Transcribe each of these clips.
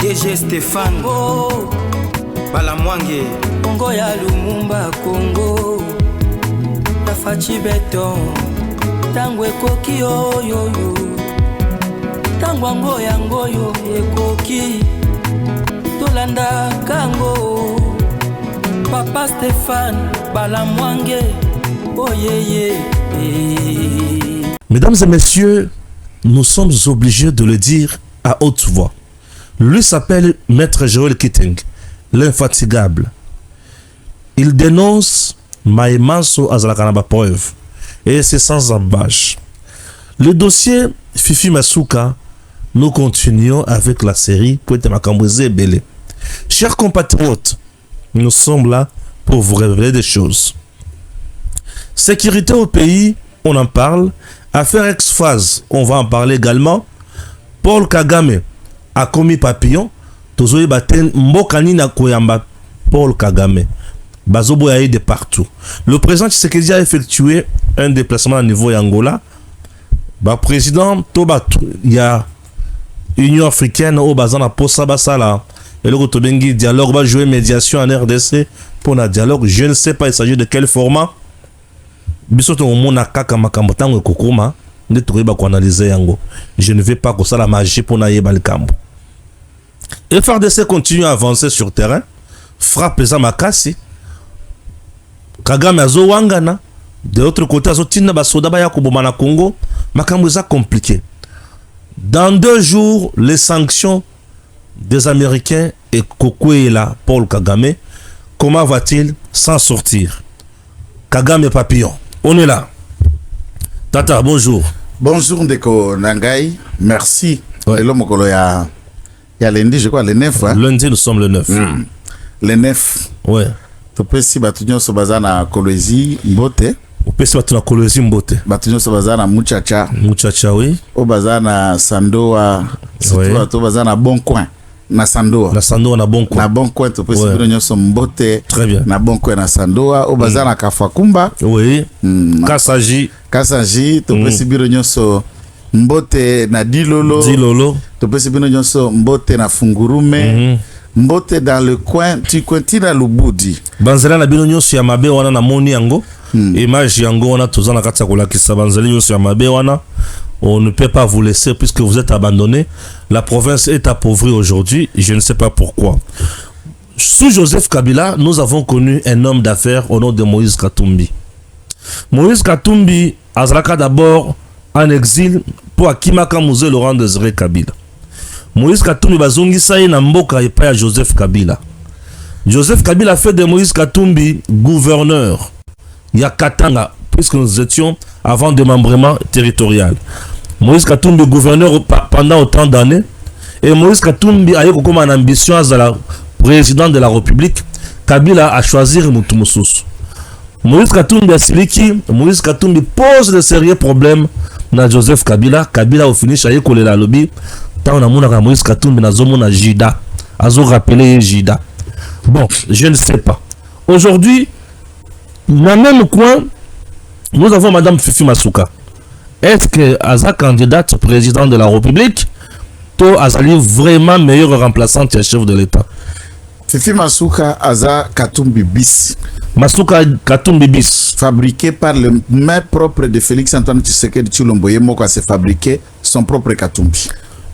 DG Stéphane Balamwange Congo ya Lumumba Congo Tafachi Beton Tango ekoki oyo Tango ango yango yo ekoki Tolanda kango Papa Stéphane Balamwange Oh yeah. Mesdames et messieurs, nous sommes obligés de le dire à haute voix. Lui s'appelle Maître Joël Kitting, l'infatigable. Il dénonce Maïmanso Azalakanaba preuve et c'est sans embâche. Le dossier Fifi Masuka, nous continuons avec la série Poète Makambouze Belé. Chers compatriotes, nous sommes là pour vous révéler des choses. Sécurité au pays, on en parle. Affaire ex-phase, on va en parler également. Paul Kagame a commis papillon. Tozoye baten mbokani na koyamba Paul Kagame. Bazobo yaye de partout. Le président Tshisekedi a effectué un déplacement au niveau Angola. Président Toba, il y a Union africaine au bazan à Posa Basala. Et le Rotobengi dialogue va jouer médiation en RDC pour un dialogue. Je ne sais pas il s'agit de quel format. Bisoto mona kaka makambo tango kokoma nde toyeba ko analyser yango. Je ne vais pas que ça la magie pour na yeba likambo. FARDC continue à avancer sur terrain, frappe les amakasi. Kagame azo wangana. De l'autre côté azo tinna basoda ba yakoboma na Congo, makambo za compliqué. Dans 2 jours, les sanctions des Américains et Kokwela Paul Kagame, comment va-t-il s'en sortir? Kagame Papillon. On est là. Tata, bonjour. Bonjour Ndeko Nangai, merci. Et l'homme il y a lundi, je crois, le 9. Hein? Lundi, nous sommes le 9. Le 9. Ouais. Tu peux si batunyo so bazana Kolwezi Mbote. Tu peux si batunyo Kolwezi Mbote. Batunyo so bazana Muchacha. Muchacha, oui. O bazana Sandoa. Oui. Tu bazana Bon Coin. Na Sandoa. Na Sandoa na Bon Coin. Na Bon Coin, tu peux si batunyo so Mbote. Très bien. Na Bon Coin na Sandoa. O bazana Kafakumba. Oui. Kasaji. Kasaji, tu peux si batunyo so Mbote na Dilolo. Dilolo. Tu peux si batunyo so Mbote na Fungurume. Mbote dans le coin, tu continues à Lubudi. Banzela na bino nyonso ya mabe wana na moni yango. Image yango wana tozana kati ya kolakisa banzela nyonso ya mabe wana. On ne peut pas vous laisser puisque vous êtes abandonné. La province est appauvrie aujourd'hui. Je ne sais pas pourquoi. Sous Joseph Kabila, nous avons connu un homme d'affaires au nom de Moïse Katumbi. Moïse Katumbi azalaka d'abord en exil pour Akimaka Mouze Laurent Désiré Kabila. Moïse Katumbi bazongisa ye na mboka epai ya Joseph Kabila. Joseph Kabila fait de Moïse Katumbi gouverneur ya Katanga puisque nous étions avant démembrement territorial. Moïse Katumbi gouverneur pendant autant d'années et Moïse Katumbi a eu comme une ambition à la président de la République. Kabila a choisi mutu mususu. Moïse Katumbi a siliki, Moïse Katumbi pose de sérieux problèmes na Joseph Kabila. Kabila au finish a écolé la lobby. Tant on a mon Moïse Katumbi na zomo na Jida. Azo rappelé Jida. Bon, je ne sais pas. Aujourd'hui, dans le même coin, nous avons Madame Fifi Masuka. Est-ce que Aza candidate président de la République, to Azali vraiment meilleure remplaçante et chef de l'État? Fifi Masuka Aza Katumbi bis. Masuka Katumbi bis. Fabriqué par le main propre de Félix Antoine Tshisekedi Tshilombo Moko s'est fabriqué son propre Katumbi.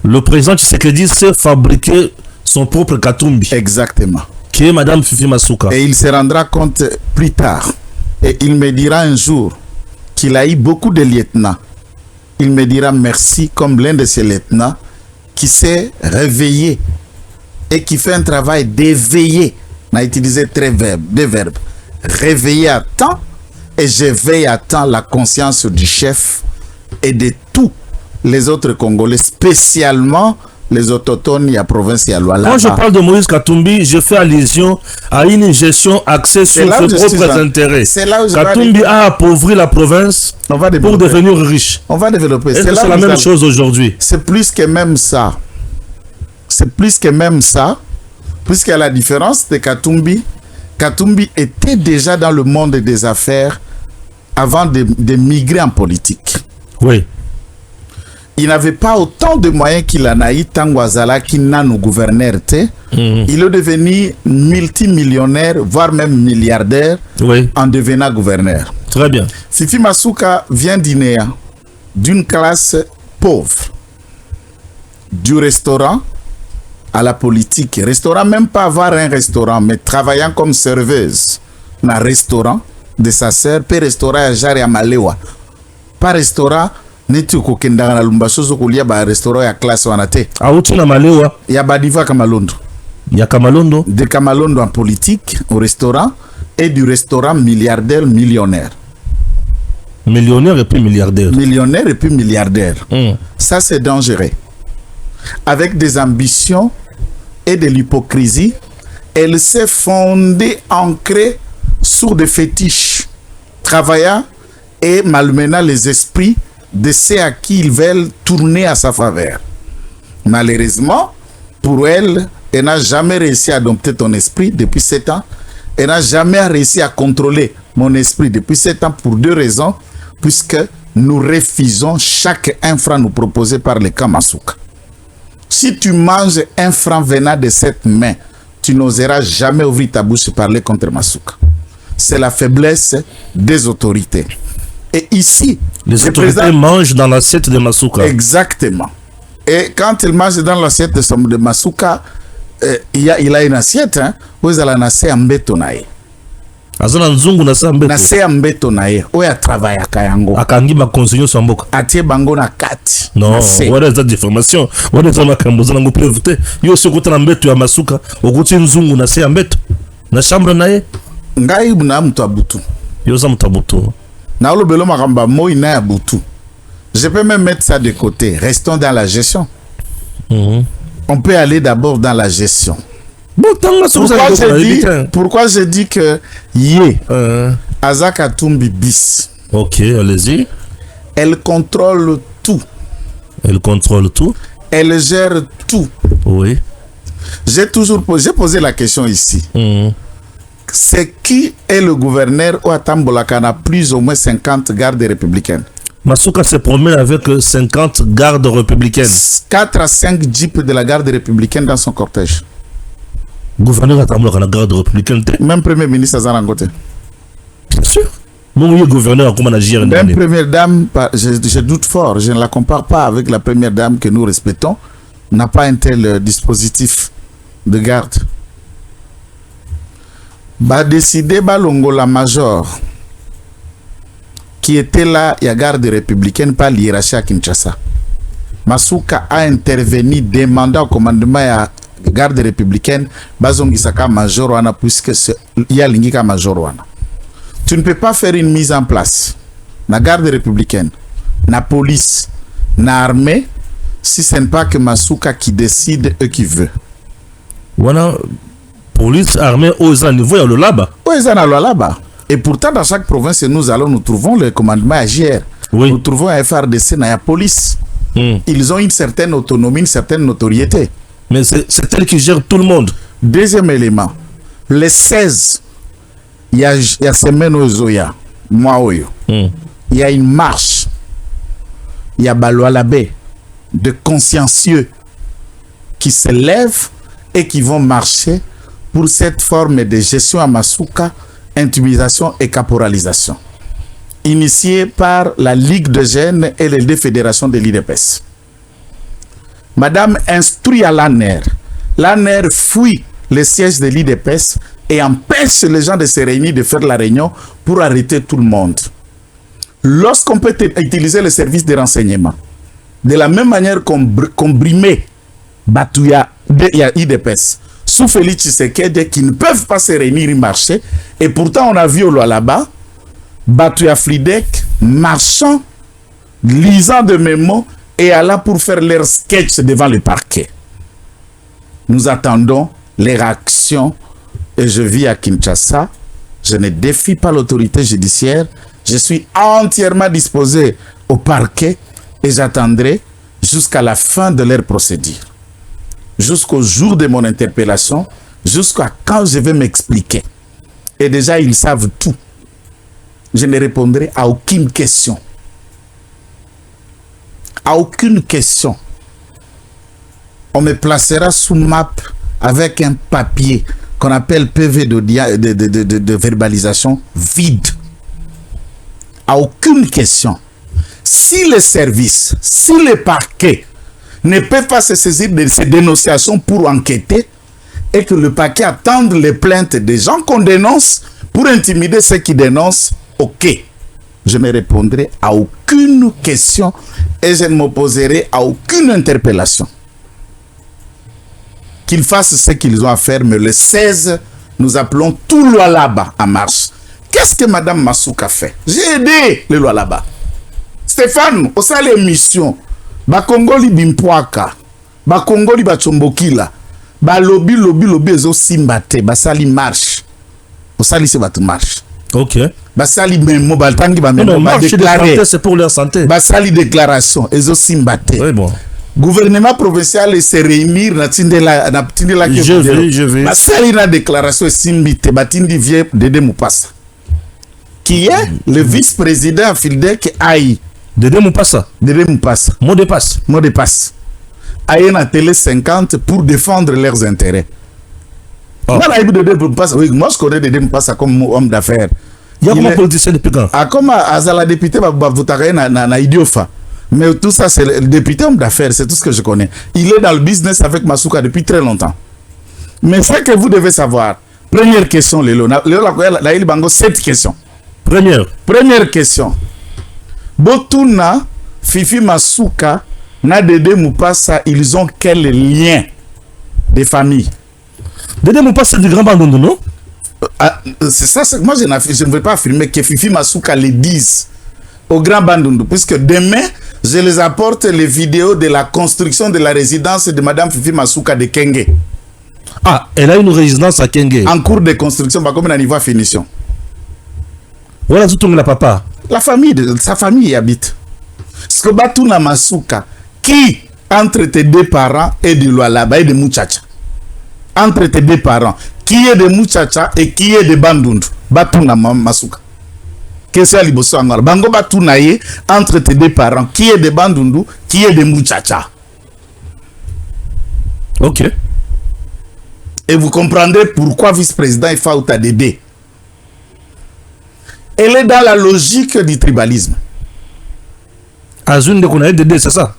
Le président Tshisekedi s'est fabriqué son propre Katumbi. Exactement. Qui est Madame Fifi Masuka. Et il se rendra compte plus tard. Et il me dira un jour qu'il a eu beaucoup de lieutenants. Il me dira merci comme l'un de ces lieutenants qui s'est réveillé et qui fait un travail d'éveiller. On a utilisé des verbes. Réveiller à temps et je veille à temps la conscience du chef et de tous les autres Congolais, spécialement les autochtones et la province de Lualaba. Quand je parle de Moïse Katumbi, je fais allusion à une gestion axée sur ses propres intérêts. Katumbi a appauvri la province pour devenir riche. On va développer. C'est la même chose aujourd'hui. C'est plus que même ça. C'est plus que même ça. Puisqu'à la différence de Katumbi, Katumbi était déjà dans le monde des affaires avant de migrer en politique. Oui. il n'avait pas autant de moyens qu'il en a eu tant Azala qui n'a nos gouverneurs. Il est devenu multimillionnaire, voire même milliardaire en devenant gouverneur. Très bien. Fifi Masuka vient d'Inéa, d'une classe pauvre, du restaurant à la politique. Restaurant, même pas avoir un restaurant, mais travaillant comme serveuse dans un restaurant de sa sœur, pe restaurant à Jari à Malewa. Pas restaurant, netu kokenda na lumbasozo kulia ba restaurant ya classe wanate. Autu na Malewa. Ya Badiva Kamalondo. Ya Kamalondo. De Kamalondo en politique, au restaurant, et du restaurant milliardaire, millionnaire. Millionnaire et puis milliardaire. Millionnaire et puis milliardaire. Ça, c'est dangereux. Avec des ambitions et de l'hypocrisie, elle s'est fondée, ancrée sur des fétiches, travaillant et malmenant les esprits de ceux à qui ils veulent tourner à sa faveur. Malheureusement, pour elle, elle n'a jamais réussi à dompter ton esprit depuis 7 ans. Elle n'a jamais réussi à contrôler mon esprit depuis 7 ans pour 2 raisons, puisque nous refusons chaque 1 franc nous proposé par le Kamasuka. Si tu manges 1 franc venant de cette main, tu n'oseras jamais ouvrir ta bouche et parler contre Masuka. C'est la faiblesse des autorités. Et ici, les autorités mangent dans l'assiette de Masuka. Exactement. Et quand ils mangent dans l'assiette de Masuka, il a une assiette, où ils ont nassé en bétonaï. Azana nzungu na sambeto. Nassé en bétonaï. Où il travaille à Kayango. Akangi ma conseiller sur Mboka. Atie bango na kati. Non, voilà cette déformation. Voilà ça ma kamboza na ngoprevute. Yo soko na mbeto ya Masuka, okuti nzungu na se mbeto. Na chambre nae. Ngai na mtu abutu. Yo za mtu abutu. Na lo belo makamba moi na ya butu. Je peux même mettre ça de côté. Restons dans la gestion. On peut aller d'abord dans la gestion. Pourquoi je dis que Yé, Azaka Tumbi bis. Ok, allez-y. Elle contrôle tout. Elle contrôle tout. Elle gère tout. Oui. J'ai posé la question ici. C'est qui est le gouverneur ou Atambolakana plus ou moins 50 gardes républicaines? Masuka se promène avec 50 gardes républicaines. 4 à 5 jeeps de la garde républicaine dans son cortège. Gouverneur Atambolakana la garde républicaine. Même premier ministre Azarangote. Bien sûr. Mon gouverneur comment agir. Même première dame, je doute fort, je ne la compare pas avec la première dame que nous respectons, n'a pas un tel dispositif de garde. Bah décider balongo la major qui était là, il y a garde républicaine par l'hiérarchie à Kinshasa. Masuka a intervenu demandant au commandement à garde républicaine bazongisaka major wana puisque il y a l'ingika major wana. Tu ne peux pas faire une mise en place na garde républicaine, na police, na armée si ce n'est pas que Masuka qui décide et qui veut. Voilà. Police, armée, aux niveau, il y a le là-bas. Oui, il y a le là-bas. Et pourtant, dans chaque province, nous trouvons le commandement AGR. Oui. Nous trouvons un FRDC dans la police. Ils ont une certaine autonomie, une certaine notoriété. Mais c'est elle qui gère tout le monde. Deuxième élément, les 16, il y a semaine au Zoya, il y a une marche, il y a Baloalabé, de consciencieux qui se lèvent et qui vont marcher pour cette forme de gestion à Masuka, intimidation et caporalisation, initiée par la Ligue de jeunes et les 2 fédérations de l'IDPS. Madame instruit à l'ANER. L'ANER fuit le siège de l'IDPS et empêche les gens de se réunir, de faire la réunion pour arrêter tout le monde. Lorsqu'on peut utiliser les services de renseignement, de la même manière qu'on brimait Batouya IDPS, sous Félix Tshisekedi qui ne peuvent pas se réunir et marcher. Et pourtant, on a vu au là-bas, Batouya Fridek marchant, lisant de mémos et allant pour faire leur sketch devant le parquet. Nous attendons les réactions et je vis à Kinshasa. Je ne défie pas l'autorité judiciaire. Je suis entièrement disposé au parquet et j'attendrai jusqu'à la fin de leur procédure. Jusqu'au jour de mon interpellation, jusqu'à quand je vais m'expliquer. Et déjà, ils savent tout. Je ne répondrai à aucune question. à aucune question, on me placera sous map avec un papier qu'on appelle PV de verbalisation vide. À aucune question. Si les services, si les parquets ne peuvent pas se saisir de ces dénonciations pour enquêter et que le parquet attende les plaintes des gens qu'on dénonce pour intimider ceux qui dénoncent, ok. Je ne répondrai à aucune question et je ne m'opposerai à aucune interpellation. Qu'ils fassent ce qu'ils ont à faire, mais le 16, nous appelons tout Lualaba en marche. Qu'est-ce que Madame Masuka fait? J'ai aidé le Lualaba. Stéphane, au sein de l'émission, Bakongoli Bimpoaka, Bakongoli Bachombokila, Balobi, Ezo Simbate, Basali marche. Au sein c'est votre marche. Ok. Basali Memo, Baltangi, c'est pour leur santé. Basali déclaration, Ezo Simbate. Oui, bon. Gouvernement provincial se réunir na tindela je vais. Basali na déclaration Simbite, Batindi vie Dede Mupasa. Qui est le vice-président Fildek Aïe. Dede Mupasa. Dede Mupasa. Mot de passe. Mot de passe. Aïe na télé 50 pour défendre leurs intérêts. Oh. Oui, moi je connais Dede Mupasa comme homme d'affaires. Il y a comment politicien depuis quand? Ah, comme Azala député, na Idiofa. Mais tout ça, c'est le député homme d'affaires, c'est tout ce que je connais. Il est dans le business avec Masuka depuis très longtemps. Mais ce que vous devez savoir, première question, Lélo, il bango 7 questions. Première question. Botuna, Fifi Masuka, na Dede Mupasa, ils ont quel lien de famille? Dede Mupasa, c'est du Grand Bandundu, non? C'est ça, moi je ne veux pas affirmer que Fifi Masuka le dise au Grand Bandundu, puisque demain, je les apporte les vidéos de la construction de la résidence de Madame Fifi Masuka de Kenge. Ah, elle a une résidence à Kenge. En cours de construction, pas comme un niveau à finition. Voilà tout le papa. La famille, sa famille y habite. Parce que Batuna Masuka, qui entre tes deux parents est de Lualaba et de Muchacha. Entre tes deux parents, qui est de Muchacha et qui est de Bandundu. Batuna Masuka. Qu'est-ce que c'est que Bango Batuna ye entre tes deux parents, qui est de Bandundu, qui est de Muchacha. Ok. Et vous comprendrez pourquoi vice-président est Fauta Dédé. Elle est dans la logique du tribalisme. Azune de Kounaï Dédé, c'est ça?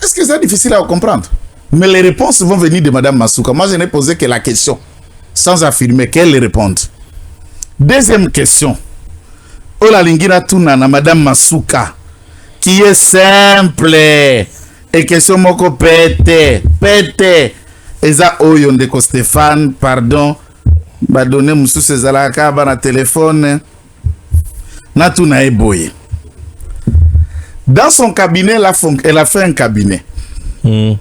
Est-ce que c'est difficile à comprendre? Mais les réponses vont venir de Madame Masuka. Moi, je n'ai posé que la question, sans affirmer qu'elle les réponde. Deuxième question. Ola Lingina Tuna na Madame Masuka, qui est simple. Et question moko pete. Eza oyo ndeko Stéphane, pardon. Ba donner musu sezalaka ba na téléphone. Na Tuna eboye. Dans son cabinet, elle a fait un cabinet. Il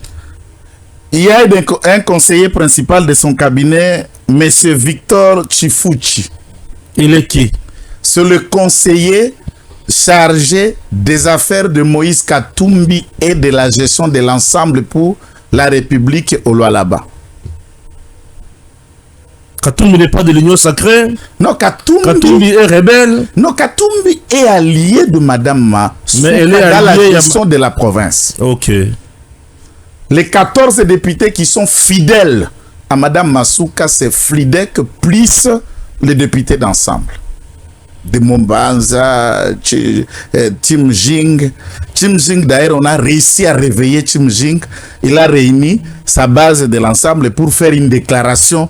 y a un conseiller principal de son cabinet, Monsieur Victor Chifuchi. Il est qui? C'est le conseiller chargé des affaires de Moïse Katumbi et de la gestion de l'ensemble pour la République au Lualaba. Katumbi n'est pas de l'Union sacrée? Non, Katumbi est rebelle? Non, Katumbi est allié de Madame Masuka. Mais elle est dans la gestion de la province. Ok. Les 14 députés qui sont fidèles à Madame Masuka, c'est Flidek plus les députés d'ensemble. De Mombanza, Tim Jing. Tim Jing, d'ailleurs, on a réussi à réveiller Tim Jing. Il a réuni sa base de l'ensemble pour faire une déclaration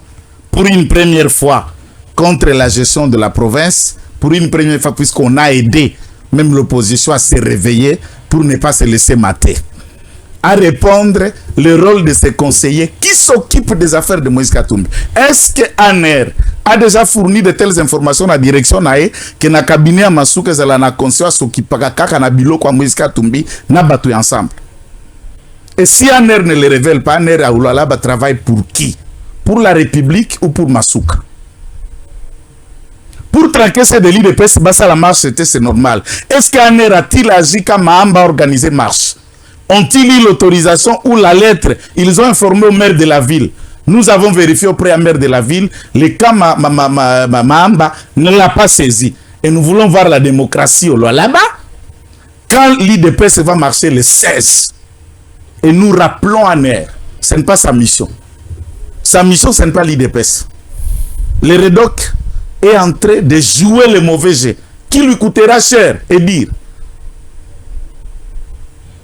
pour une première fois contre la gestion de la province. Pour une première fois, puisqu'on a aidé même l'opposition à se réveiller pour ne pas se laisser mater. À répondre le rôle de ces conseillers qui s'occupent des affaires de Moïse Katumbi. Est-ce que ANER a déjà fourni de telles informations à la direction que na cabinet à Masuka zala na conseil s'occupe kaka na bilo kwa Moïse Katumbi na batu ensemble? Et si ANER ne le révèle pas, ANER à Lualaba travaille pour qui? Pour la République ou pour Masuka? Pour traquer ces délits de paix, c'est la marche, c'est normal. Est-ce qu'ANER a-t-il agi comme Mahamba a organisé marche? Ont-ils eu l'autorisation ou la lettre? Ils ont informé au maire de la ville. Nous avons vérifié auprès du maire de la ville. Le cas Mahamba ne l'a pas saisi. Et nous voulons voir la démocratie au Lualaba. Quand l'IDPS va marcher le 16, et nous rappelons à Ner, ce n'est pas sa mission. Sa mission, ce n'est pas l'IDPS. Le REDOC est en train de jouer le mauvais jeu, qui lui coûtera cher, et dire,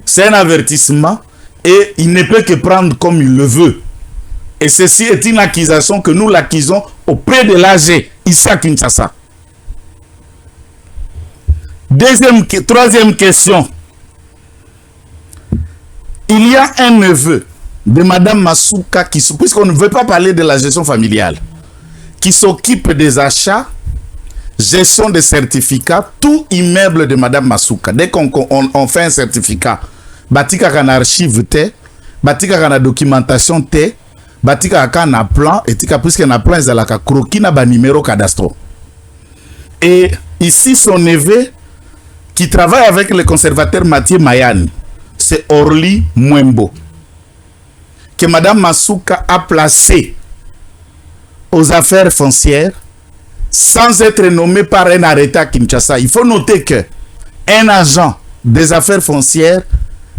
c'est un avertissement, et il ne peut que prendre comme il le veut. Et ceci est une accusation que nous l'accusons auprès de l'AG, ici à Kinshasa. Troisième question. Il y a un neveu de Madame Masuka, puisqu'on ne veut pas parler de la gestion familiale, qui s'occupe des achats, gestion des certificats, tout immeuble de Madame Masuka. Dès qu'on fait un certificat, batika kana archive te, batika kana documentation te, batika kana plan, et puisque na plan ezalaka croquis na ba numéro cadastro. Et ici son neveu qui travaille avec le conservateur Mathieu Mayani, c'est Orly Mwembo, que Madame Masuka a placé aux affaires foncières sans être nommé par un arrêté à Kinshasa. Il faut noter que un agent des affaires foncières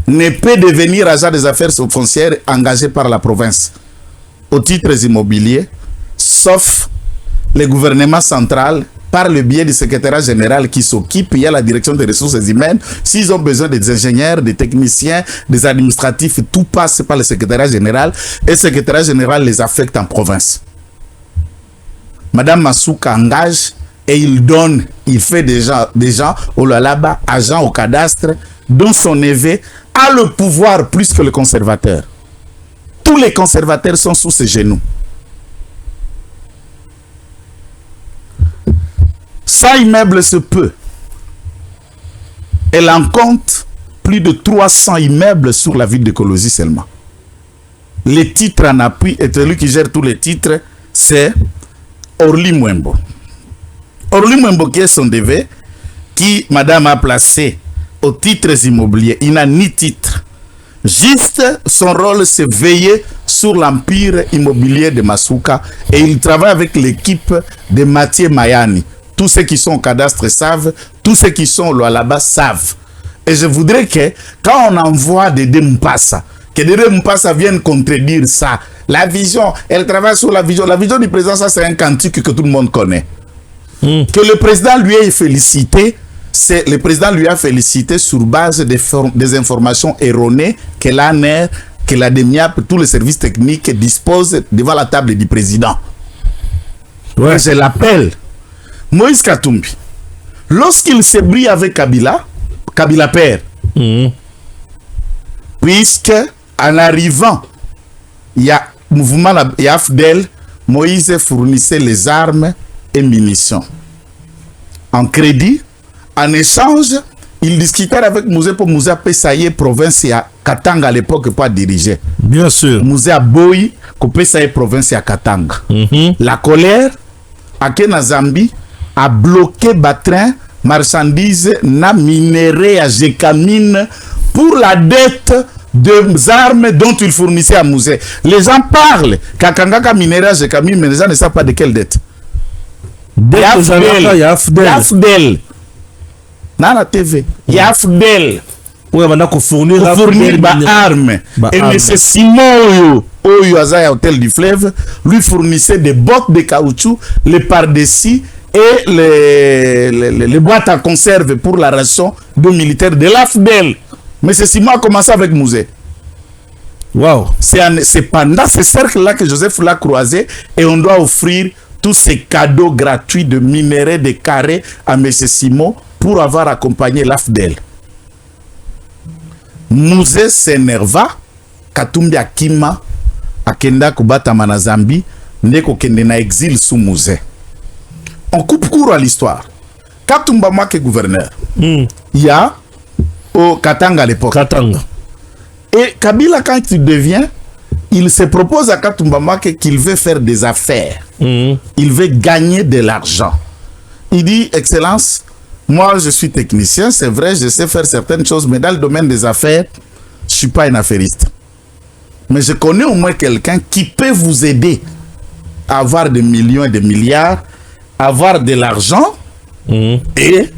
ne peut devenir agent des affaires foncières engagé par la province aux titres immobiliers, sauf le gouvernement central par le biais du secrétariat général qui s'occupe. Il y a la direction des ressources humaines. S'ils ont besoin des ingénieurs, des techniciens, des administratifs, tout passe par le secrétariat général et le secrétariat général les affecte en province. Madame Masuka engage et il fait des gens au Lalaba, agents au cadastre, dont son neveu a le pouvoir plus que le conservateur. Tous les conservateurs sont sous ses genoux. Ça immeuble se peut. Elle en compte plus de 300 immeubles sur la ville de Kolosi seulement. Les titres en appui, et celui qui gère tous les titres, c'est Orly Mwembo. Orly Mwembo qui est son DV, qui madame a placé aux titres immobiliers. Il n'a ni titre. Juste son rôle, c'est veiller sur l'empire immobilier de Masuka, et il travaille avec l'équipe de Mathieu Mayani. Tous ceux qui sont au cadastre savent, tous ceux qui sont là-bas savent. Et je voudrais que, quand on envoie des Mpassa, que des Mpassa viennent contredire ça. La vision, elle travaille sur la vision. La vision du président, ça c'est un cantique que tout le monde connaît. Que le président lui ait félicité, le président lui a félicité sur base des informations erronées que l'ANER, que la DEMIAP, tous les services techniques disposent devant la table du président. Ouais. Je l'appelle Moïse Katumbi. Lorsqu'il s'est brouillé avec Kabila père, puisque en arrivant, il y a mouvement, il y a AFDEL, Moïse fournissait les armes et munitions. En crédit, en échange, il discutait avec Mouzé pour Mouzé Pessaye, province à Katanga à l'époque, pas dirigé. Bien sûr. Mouzé à Boyi, Pessaye, province à Katanga. La colère, à Kena Zambie, a bloqué Batrin, marchandises, na minéré à Jekamine pour la dette des armes dont il fournissait à Mouzé. Les gens parlent Kakangaka minéré à Jekamine, mais les gens ne savent pas de quelle dette. Yafdel. Dans la TV. Yafdel. Oui, on a fournir armes. Et M. Simon Oyo Azaya Hôtel du Fleuve lui fournissait des bottes de caoutchouc, les pardessus et les boîtes à conserve pour la ration de militaires de l'AFDEL. Mais c'est Simon a commencé avec Mouzé. Wow. C'est pendant ce cercle-là que Joseph l'a croisé et on doit offrir tous ces cadeaux gratuits de minerais, de carrés à M. Simon pour avoir accompagné l'AFDEL. Mouzé s'énerva, Katumbi Akima, Akenda Kubata Manazambi, Ndeko Kende na exil sous Mouzé. On coupe court à l'histoire. Katumba Mwake gouverneur. Il y a au Katanga à l'époque. Katanga. Et Kabila, quand il devient, il se propose à Katumba Mwake qu'il veut faire des affaires. Il veut gagner de l'argent. Il dit, Excellence, moi je suis technicien, c'est vrai, je sais faire certaines choses, mais dans le domaine des affaires, je ne suis pas un affairiste. Mais je connais au moins quelqu'un qui peut vous aider à avoir des millions et des milliards, avoir de l'argent et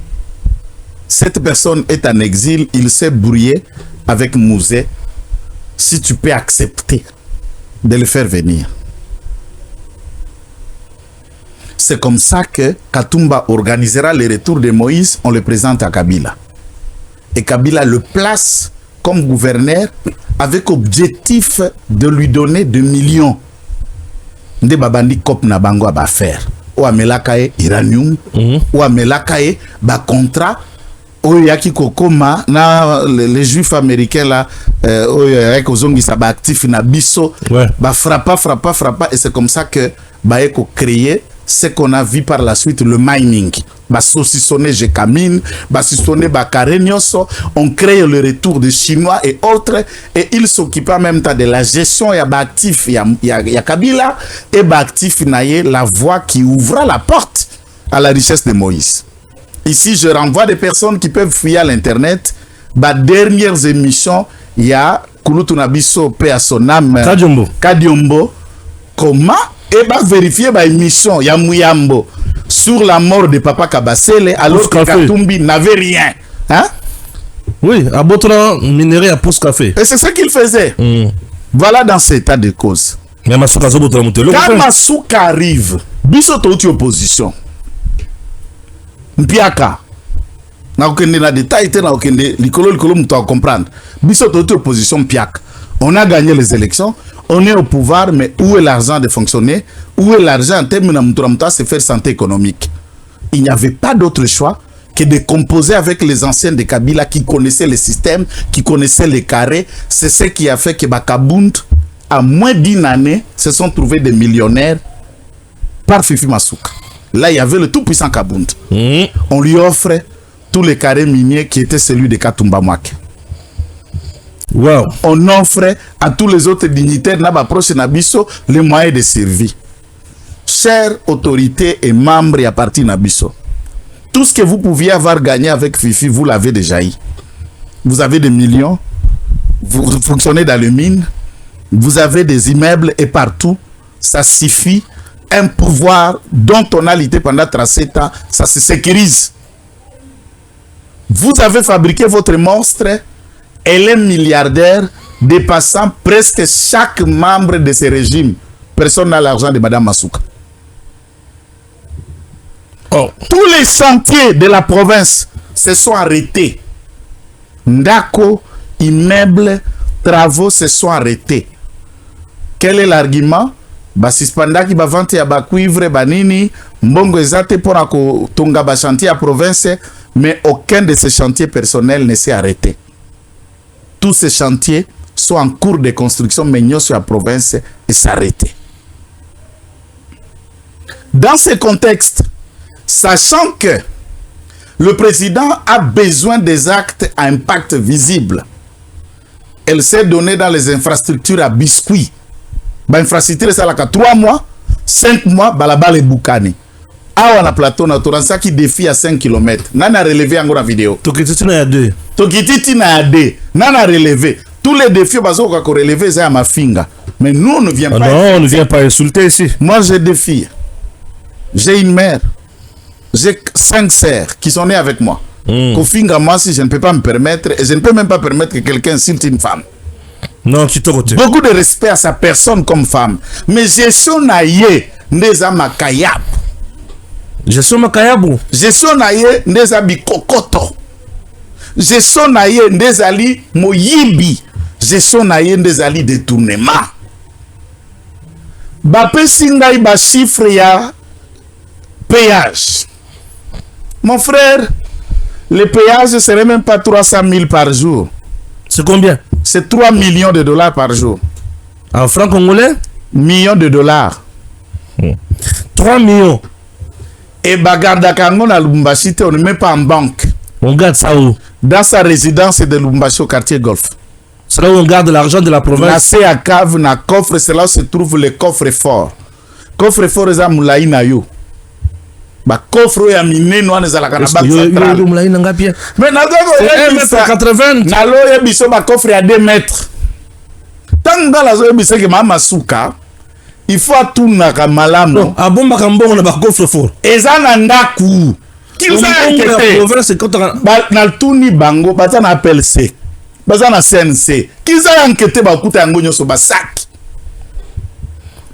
Cette personne est en exil, il s'est brouillé avec Mouzé. Si tu peux accepter de le faire venir. C'est comme ça que Katumba organisera le retour de Moïse, on le présente à Kabila. Et Kabila le place comme gouverneur avec objectif de lui donner 2 millions. Nde babandi kop na bango ba faire. Ou amelakae uranium, ou amelakae ba contrat. Oyaki kokoma na les juifs américains là avec ozongi sa ba actif na biso ba frappa et c'est comme ça que ba eko créer ce qu'on a vu par la suite, le mining. Ba saucissonner Jekamine, ba saucissonner Bakarenioso, on crée le retour des Chinois et autres, et ils s'occupent en même temps de la gestion, il y a actif, il y a Kabila, et actif naye la voie qui ouvra la porte à la richesse de Moïse. Ici, je renvoie des personnes qui peuvent fouiller à l'internet. Bah, dernières émissions, il y a Kulutunabiso P à son âme Kadiombo. Comment? Et bah, vérifier bah, émission, il y a Mouyambo sur la mort de Papa Kabasele, alors que Katumbi n'avait rien. Hein? Oui, à Botra, minerai à pousse café. Et c'est ce qu'il faisait. Voilà dans cet état de cause. Quand Masuka arrive, biso touti opposition. Mpiaka. Na okende na détail te na okende likolo muto à comprendre. Biso touti opposition Mpiaka. On a gagné les élections, on est au pouvoir, mais où est l'argent de fonctionner? Où est l'argent en termes de se faire santé économique? Il n'y avait pas d'autre choix que de composer avec les anciens de Kabila qui connaissaient le système, qui connaissaient les carrés. C'est ce qui a fait que Bakabund, à moins d'1 année, se sont trouvés des millionnaires par Fifi Masuka. Là, il y avait le tout-puissant Kabund. On lui offre tous les carrés miniers qui étaient celui de Katumba Mwake. Wow. On offre à tous les autres dignitaires les moyens de survie. Chères autorités et membres à partir Nabiso, tout ce que vous pouviez avoir gagné avec Fifi, vous l'avez déjà eu. Vous avez des millions, vous fonctionnez dans les mines, vous avez des immeubles et partout, ça suffit. Un pouvoir dont on a lutté pendant 37 ans, ça se sécurise. Vous avez fabriqué votre monstre. Elle est milliardaire, dépassant presque chaque membre de ce régime. Personne n'a l'argent de Madame Masuka. Oh. Tous les sentiers de la province se sont arrêtés. Ndako, immeubles, travaux se sont arrêtés. Quel est l'argument? Basispanda qui va vendre ya bakuivre banini, mbongo ezate pour tonga ba chantier à province, mais aucun de ces chantiers personnels ne s'est arrêté. Tous ces chantiers sont en cours de construction, mais sur la province et s'arrêter. Dans ce contexte, sachant que le président a besoin des actes à impact visible, elle s'est donnée dans les infrastructures à biscuit. Infrastructure, ça a 3 mois, 5 mois, balabal et boukani. Ah, on a plateau, on a ça qui défie à 5 km. Nana relevé encore la vidéo. Tokititi na 2. Tokititi na 2. Nana relevé. Tous les défis, parce qu'on a relevé, c'est à ma finga. Mais nous, on ne vient pas. Non, on ne vient pas insulter ici. Moi, j'ai 2 filles. J'ai une mère. J'ai 5 sœurs qui sont nées avec moi. Kofinga, moi, si je ne peux pas me permettre, et je ne peux même pas permettre que quelqu'un insulte une femme. Non, tu te retires. Beaucoup de respect à sa personne comme femme. Mais gestion naïe, neza makayab. Gestion makayabu. Gestion naïe, neza bikokoto. Gestion naïe, neza li moyibi. Gestion naïe, neza li détournement. Bape singaï ba chiffre ya péage. Mon frère, le péage ne serait même pas 300 000 par jour. C'est combien? C'est 3 millions de dollars par jour. En francs congolais? Millions de dollars. 3 millions. Et Bagarda Kango à Lubumbashi, on ne met pas en banque. On garde ça où? Dans sa résidence de Lubumbashi au quartier Golf. C'est là où on garde l'argent de la province. Là, c'est à cave, na coffre, c'est là où se trouve le coffre fort. Coffre fort, c'est à Moulaï Nayo. Ba coffre ya mine no aneza la kana banque centrale. Mais na dogo 1m80. Na lo ya biso ba coffre à 2 mètres. Tanga la zo ya biso ke mama suka. Il faut atuna ka malamu. Ah bon ba kambongo na ba coffre fort. Eza na ndaku. qu'ils aient enquêté. Dans le tourni bango, baza na PLC, baza na CNC, qu'ils aient enquêté bakuta yango nyoso basak.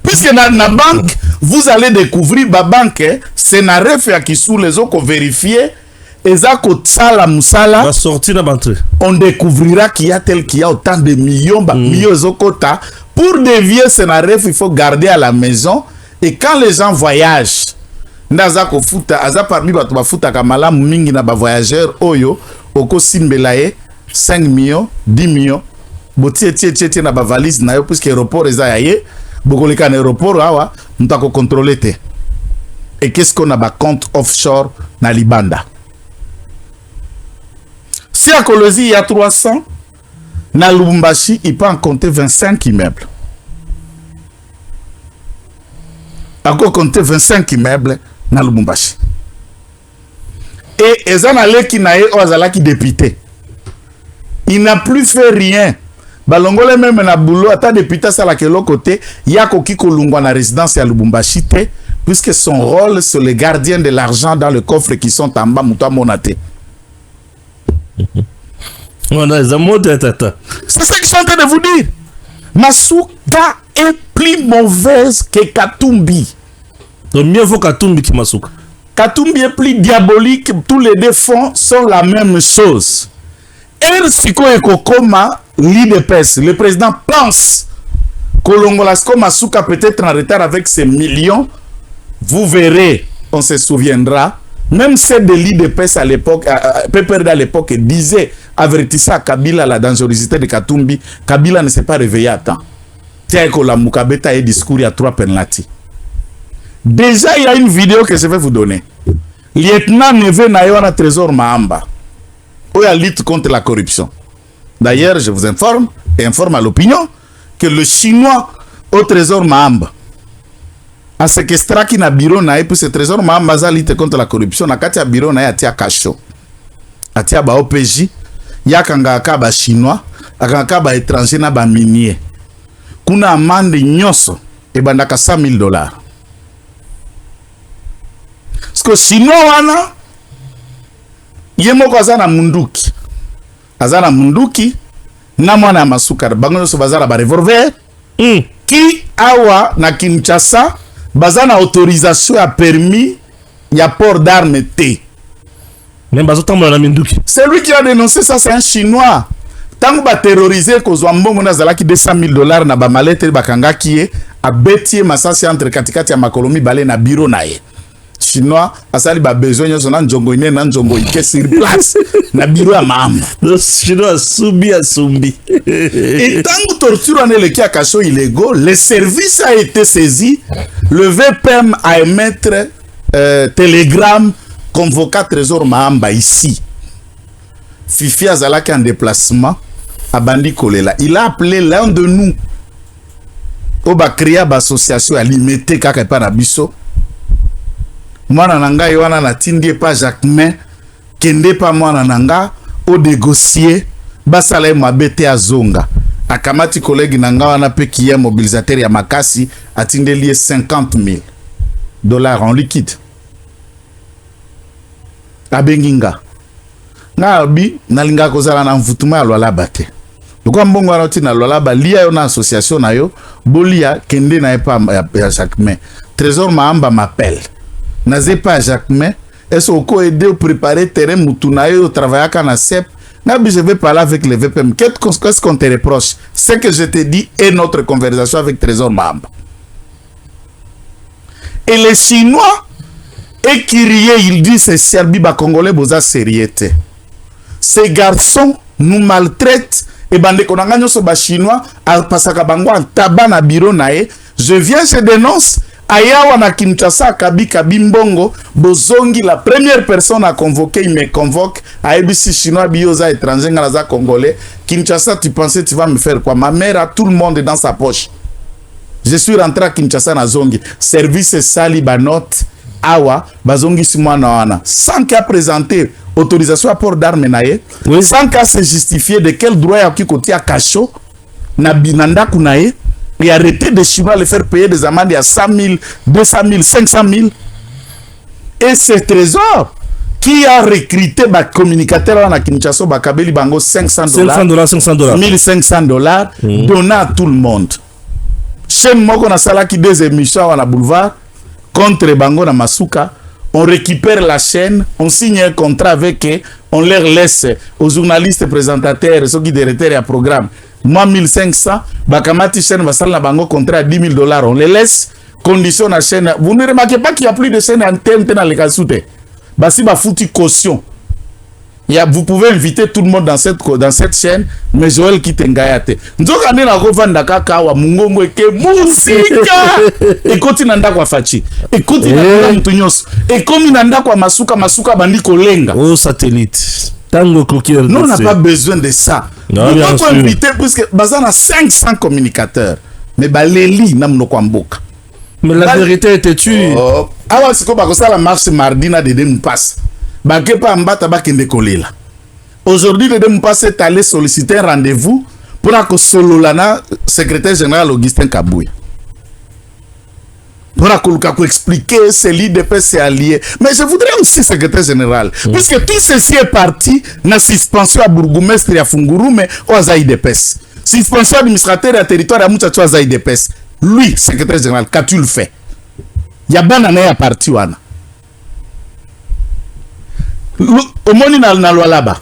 Puisque dans la banque, vous allez découvrir ba banque, c'est na ref ya kisou les autres vérifier. On découvrira qu'il y a autant de millions, millions quota. Pour dévier ce naref, il faut garder à la maison. Et quand les gens voyagent, parmi les futa kamala mingi na ba voyageurs oyo oko simbelaye 5 millions, 10 millions. Botie tie na ba valise na yo puisque aéroport eza yaye, bokoleka na aéroport awa, ntako contrôler te. Et qu'est-ce qu'on a ba compte offshore na Libanda? Si à Kolosi il y a 300, na Lubumbashi il peut en compter 25 immeubles. Il peut compter 25 immeubles na Lubumbashi. Et Ezanale qui n'a eu Ozalaki député. Il n'a plus fait rien. Balongole même na boulot ata député ça la que l'autre côté, il y a Koki Kolungwa na résidence à Lubumbashi puisque son rôle c'est le gardien de l'argent dans le coffre qui sont en bas Moutoua Monaté. C'est ce que je suis en train de vous dire. Masuka est plus mauvaise que Katumbi. Donc mieux vaut Katumbi que Masuka. Katumbi est plus diabolique. Tous les deux fonds sont la même chose. Et Siko Ekokoma, l'IDPS, le président pense que Longolasco Masuka peut être en retard avec ses millions. Vous verrez, on se souviendra. Même celle de l'IDPS à l'époque, PPRD à l'époque disait, avertissant à Kabila la dangerosité de Katumbi, Kabila ne s'est pas réveillé à temps. Tiens, que la Moukabeta et discours, il y a 3 penalty. Déjà, il y a une vidéo que je vais vous donner. Lieutenant Neve Naïwana Trésor Mahamba, où il y a lutte contre la corruption. D'ailleurs, je vous informe, et informe à l'opinion, que le Chinois au Trésor Mahamba, a séquestré qui na bureau na pour ce trésor Mahamba za lutte contre la corruption na kati ya bureau na atia kasho atia ba OPJ ya kanga ka ba chinois akanga ba étranger na ba minier kuna amande nyoso e bandaka $100,000 parce que chinois wana yemoko azana munduki na mwana ya Masuka bango nyoso bazala ba revolver ki awa na Kinshasa bazana autorisation a permis ya port d'armes T. C'est lui qui a dénoncé ça, c'est un chinois. Tant que terrorisé kozwa mbongo na zalaki $200,000 na ba malete bakanga kié a betie masasi entre katikati ya makolomi balé na bureau na ye. Chinois asali ba besoin yo na njongo ine na njongo ike sur place na bureau ya Mahamba. Le chinois sumbi. Et tant que torture en le cas cachot illégaux, le service a été saisi, le VPM a émettre télégramme convoquant Trésor Mahamba ici. Fifi Azalaki en déplacement à Bandi Kolela. Il a appelé l'un de nous au Bakria association à limiter Kaka Nabiso. Mwana nanga yoana na tindie pa Jacquemain kende pa mwana nanga au négocier basala mabete azonga akamati collègue nanga wana pe qui est mobilisateur ya makasi atinde lié $50,000 en liquide abenginga na bi nalinga kozala na mvutuma alwala bate lokwa mbongo wana tina alwala ba lia yo na association na yo bolia kende na epa ya Jacquemain. Trésor Mahamba m'appelle Nazé pas Jacquemain, est-ce qu'on aider à préparer terrain moutunayo au travail à la CEP? Je vais parler avec les VPM. Qu'est-ce qu'on te reproche? Ce que je te dis est notre conversation avec Trésor Mahamba. Et les Chinois, écriés, ils disent c'est Serbi Congolais, boza sériété. Ces garçons nous maltraitent et bande konanga so ba Chinois à pasaka bango en tabac na bureau nae. Je viens, je dénonce. Ayawa na Kinshasa kabi mbongo bozongi la première personne à convoquer, il me convoque à ABC chinois bioza étranger ngalaza congolais. Kinshasa, tu pensais tu vas me faire quoi? Ma mère a tout le monde dans sa poche. Je suis rentré à Kinshasa na zongi service sali banot awa bazongi simwana wana sans qu'à présenter autorisation à port d'armes nae, oui. Sans qu'à se justifier de quel droit à qui côté à Kacho na binanda kunae. Et arrêter de Chinois les faire payer des amendes à 100 000, 200 000, 500 000. Et ce trésor qui a recruté ba communicateur na Kinshasa bakabeli bango $500 $1500 donné à tout le monde. Chaîne moko na sala qui des émissions à la boulevard contre bango na Masuka, on récupère la chaîne, on signe un contrat avec eux, on leur laisse aux journalistes présentateurs ceux qui directeurs à programme. Moi 1500 bakamati chaîne va sala bango contrat à $10,000, on les laisse condition la chaîne. Vous ne remarquez pas qu'il y a plus de chaîne antenne dans les Kasute. Basi ba foutu caution. Vous pouvez inviter tout le monde dans cette chaîne, mais Joël qui t'engayate. Nzoka ne na kovanda kaka wa mungongo eke musika. Ekoti nanda kwa fachi. Ekoti nanda mtunyos. Ekomi nanda kwa masuka bandi kolenga. Oh satellite. Tango coquille. Nous on n'a pas besoin de ça. Nous pouvons inviter puisque bazana 500 communicateurs. Mais baleli na mnoko mboka. Mais la vérité était tue. Awa siko bakosa la marche mardi na Dede Moupass. Bakepa mbata bakende kolela. Aujourd'hui Dede Moupass est allé solliciter un rendez-vous pour que Sololana, secrétaire général Augustin Kabouya. Pour expliquer c'est l'IDPS c'est allié. Mais je voudrais aussi secrétaire général. Puisque tout ceci est parti na suspension à bourgmestre ya Fungurume aux IDPS. Suspension administrateur à territoire à Mouchacho aux IDPS. Lui, secrétaire général, qu'as-tu le fait? Yabana na ya parti wana. Omoni na loi là-bas.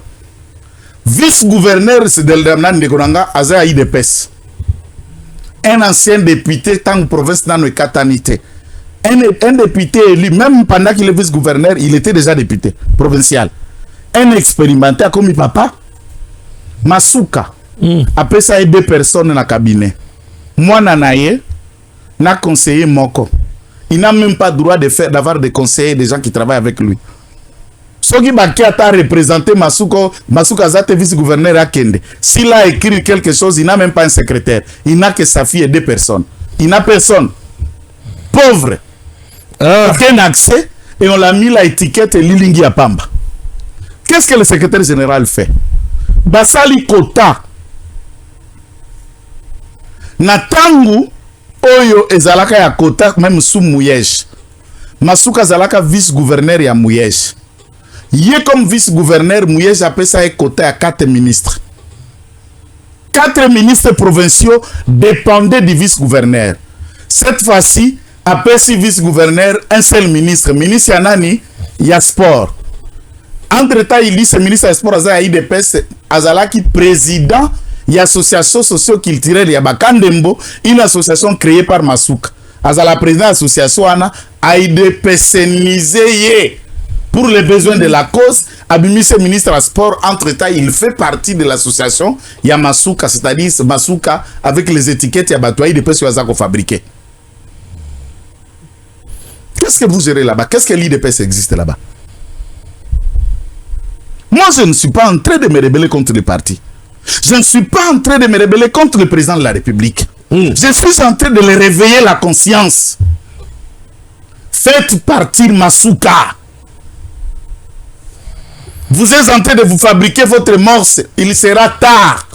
Vice-gouverneur c'est Deldaman de Konanga Aza IDPS. Un ancien député tant province dans le Katanité. Un député élu, même pendant qu'il est vice-gouverneur, il était déjà député provincial. Un expérimenté comme papa. Masuka. Après ça, il y a 2 personnes dans le cabinet. Moi, Nanaye, n'a conseillé Moko. Il n'a même pas le droit d'avoir des conseillers, des gens qui travaillent avec lui. Ce qui a représenté Masuka Zate, vice-gouverneur à Kende. S'il a écrit quelque chose, il n'a même pas un secrétaire. Il n'a que sa fille et 2 personnes. Il n'a personne. Pauvre. Aucun accès. Et on l'a mis l'étiquette Lilingi à Pamba. Qu'est-ce que le secrétaire général fait? Basali Kota. Natangu Oyo ezalaka ya Kota même sous Mouyej. Masuka zalaka vice-gouverneur ya Mouyej. Yé comme vice-gouverneur Mouyej appelle ça Kota à 4 ministres. 4 ministres provinciaux dépendaient du vice-gouverneur. Cette fois-ci, après ce vice-gouverneur, un seul ministre. Ministre Yanani, il y a sport. Entre-temps, il dit ce ministre de sport a IDPS, Azalaki président. Il y a l'association socio-culturelle, il y a Bakandembo, une association créée par Masuka. La présidente de l'association a IDPSnisé pour les besoins de la cause. Abimise ministre de sport, entre-temps, il fait partie de l'association. Il y a Masuka, c'est-à-dire Masuka avec les étiquettes, il y a Batoua IDPS fabriqué. Qu'est-ce que vous gérez là-bas? Qu'est-ce que l'IDPS existe là-bas? Moi, je ne suis pas en train de me rebeller contre le parti. Je ne suis pas en train de me rebeller contre le président de la République. Je suis en train de le réveiller la conscience. Faites partir Masuka. Vous êtes en train de vous fabriquer votre morse. Il sera tard.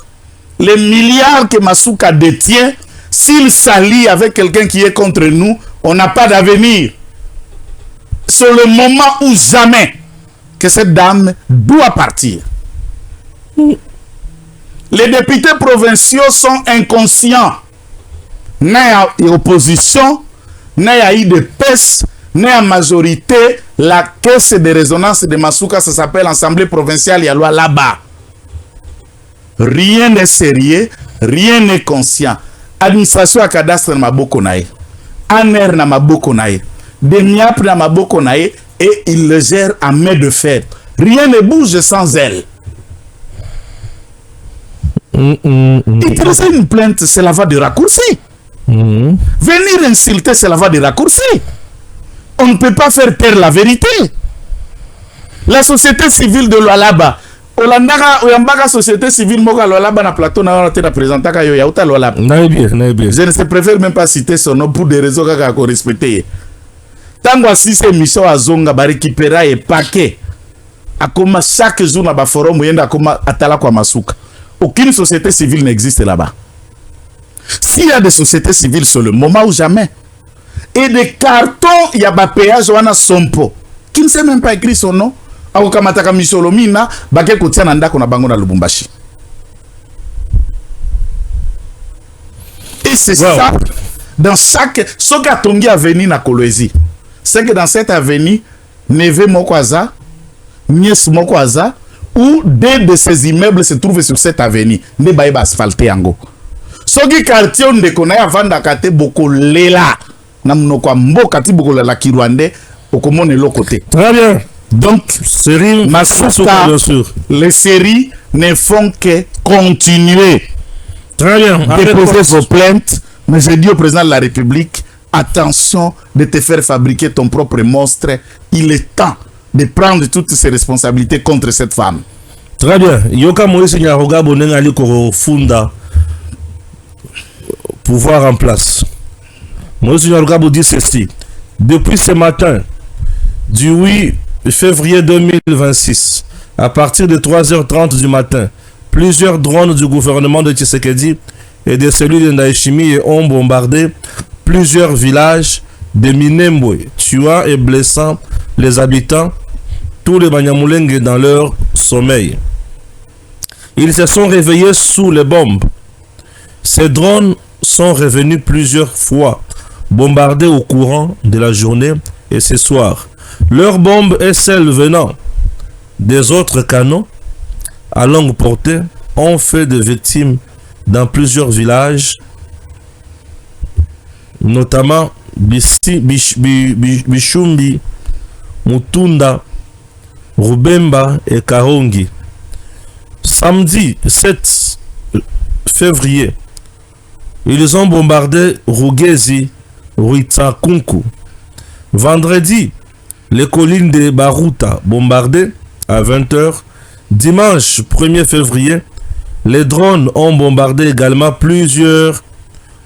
Les milliards que Masuka détient, s'il s'allie avec quelqu'un qui est contre nous, on n'a pas d'avenir. C'est le moment où jamais que cette dame doit partir. Les députés provinciaux sont inconscients. N'a opposition, n'a IDPS, n'a majorité. La caisse de résonance de Masuka, ça s'appelle Assemblée provinciale, il y a loi là-bas. Rien n'est sérieux, rien n'est conscient. Administration à cadastre na maboko nae. ANR na maboko nae. Demiap na maboko nae. Et il le gère à main de fer. Rien ne bouge sans elle. Déposer une plainte, c'est la voie de raccourci. Venir insulter, c'est la voie de raccourci. On ne peut pas faire taire la vérité. La société civile de Lualaba, Oyambaka société civile moka Lualaba na plateau na te représenter ka yo yauta Lualaba. Je ne préfère même pas citer son nom pour des raisons kaka ko respecter. Tango si ces missions à zonga ba récupérer et paquet. Akoma chaque jour na ba forum yenda akoma atala kwa Masuka. Aucune société civile n'existe là-bas. S'il y a des sociétés civiles, c'est le moment ou jamais. Et des cartons, il y a des péages, on a Sompo, qui ne sait même pas écrire son nom. akokamataka misolo mina bake kotia na ndako na bango na Lubumbashi. Et c'est ça dans chaque ce qui a tongi avenue na Kolwezi. C'est que dans cette avenue neve moko aza, nièce moko aza, où deux de ces immeubles se trouvent sur cette avenue. Ne ba eba asphalté yango. Ce qui quartier on de kona vanda kate boko lela. Na mnoko mboka ti boko la Kirwande okomone lo côté. Très bien. Donc série Masuka, les séries ne font que continuer. Très bien. Déposer vos plaintes, mais je dis au président de la République, attention de te faire fabriquer ton propre monstre. Il est temps de prendre toutes ses responsabilités contre cette femme. Très bien. Yoka Moïse Nyaroga Bonengali Koro Funda. Pouvoir en place. Moïse Nyaroga dit ceci. Depuis ce matin, du 8 février 2026, à partir de 3h30 du matin, plusieurs drones du gouvernement de Tshisekedi et des cellules de Ndaïchimi ont bombardé plusieurs villages de Minembwe, tuant et blessant les habitants, tous les Banyamulenge dans leur sommeil. Ils se sont réveillés sous les bombes. Ces drones sont revenus plusieurs fois, bombardés au courant de la journée et ce soir. Leurs bombes et celles venant des autres canons à longue portée ont fait des victimes dans plusieurs villages, notamment Bishumbi, Mutunda, Rubemba et Karongi. Samedi 7 février, ils ont bombardé Rugezi, Ruitsakunku. Vendredi, les collines de Baruta bombardées à 20h. Dimanche 1er février, les drones ont bombardé également plusieurs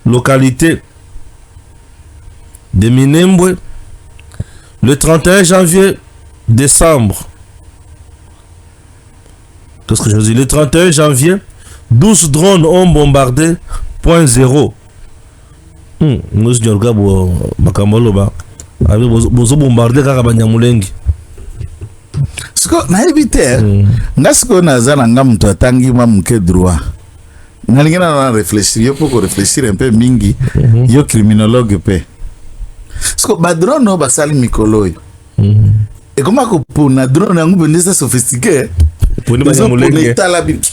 localités de Minembwe. Le 31 janvier, décembre, qu'est-ce que je dis? Le 31 janvier, 12 drones ont bombardé point zéro. Nous sommes bombardé Siko na ebite ngasiko nazana ngamuto atangi mamuke droit. Nalingana na réfléchir, yo poko réfléchir un peu mingi, yo criminologue pe. Siko ba drone no basali mikolo yo. Et comment ko pona drone yangu bendesa sophistiqué? Poni Banyamulenge.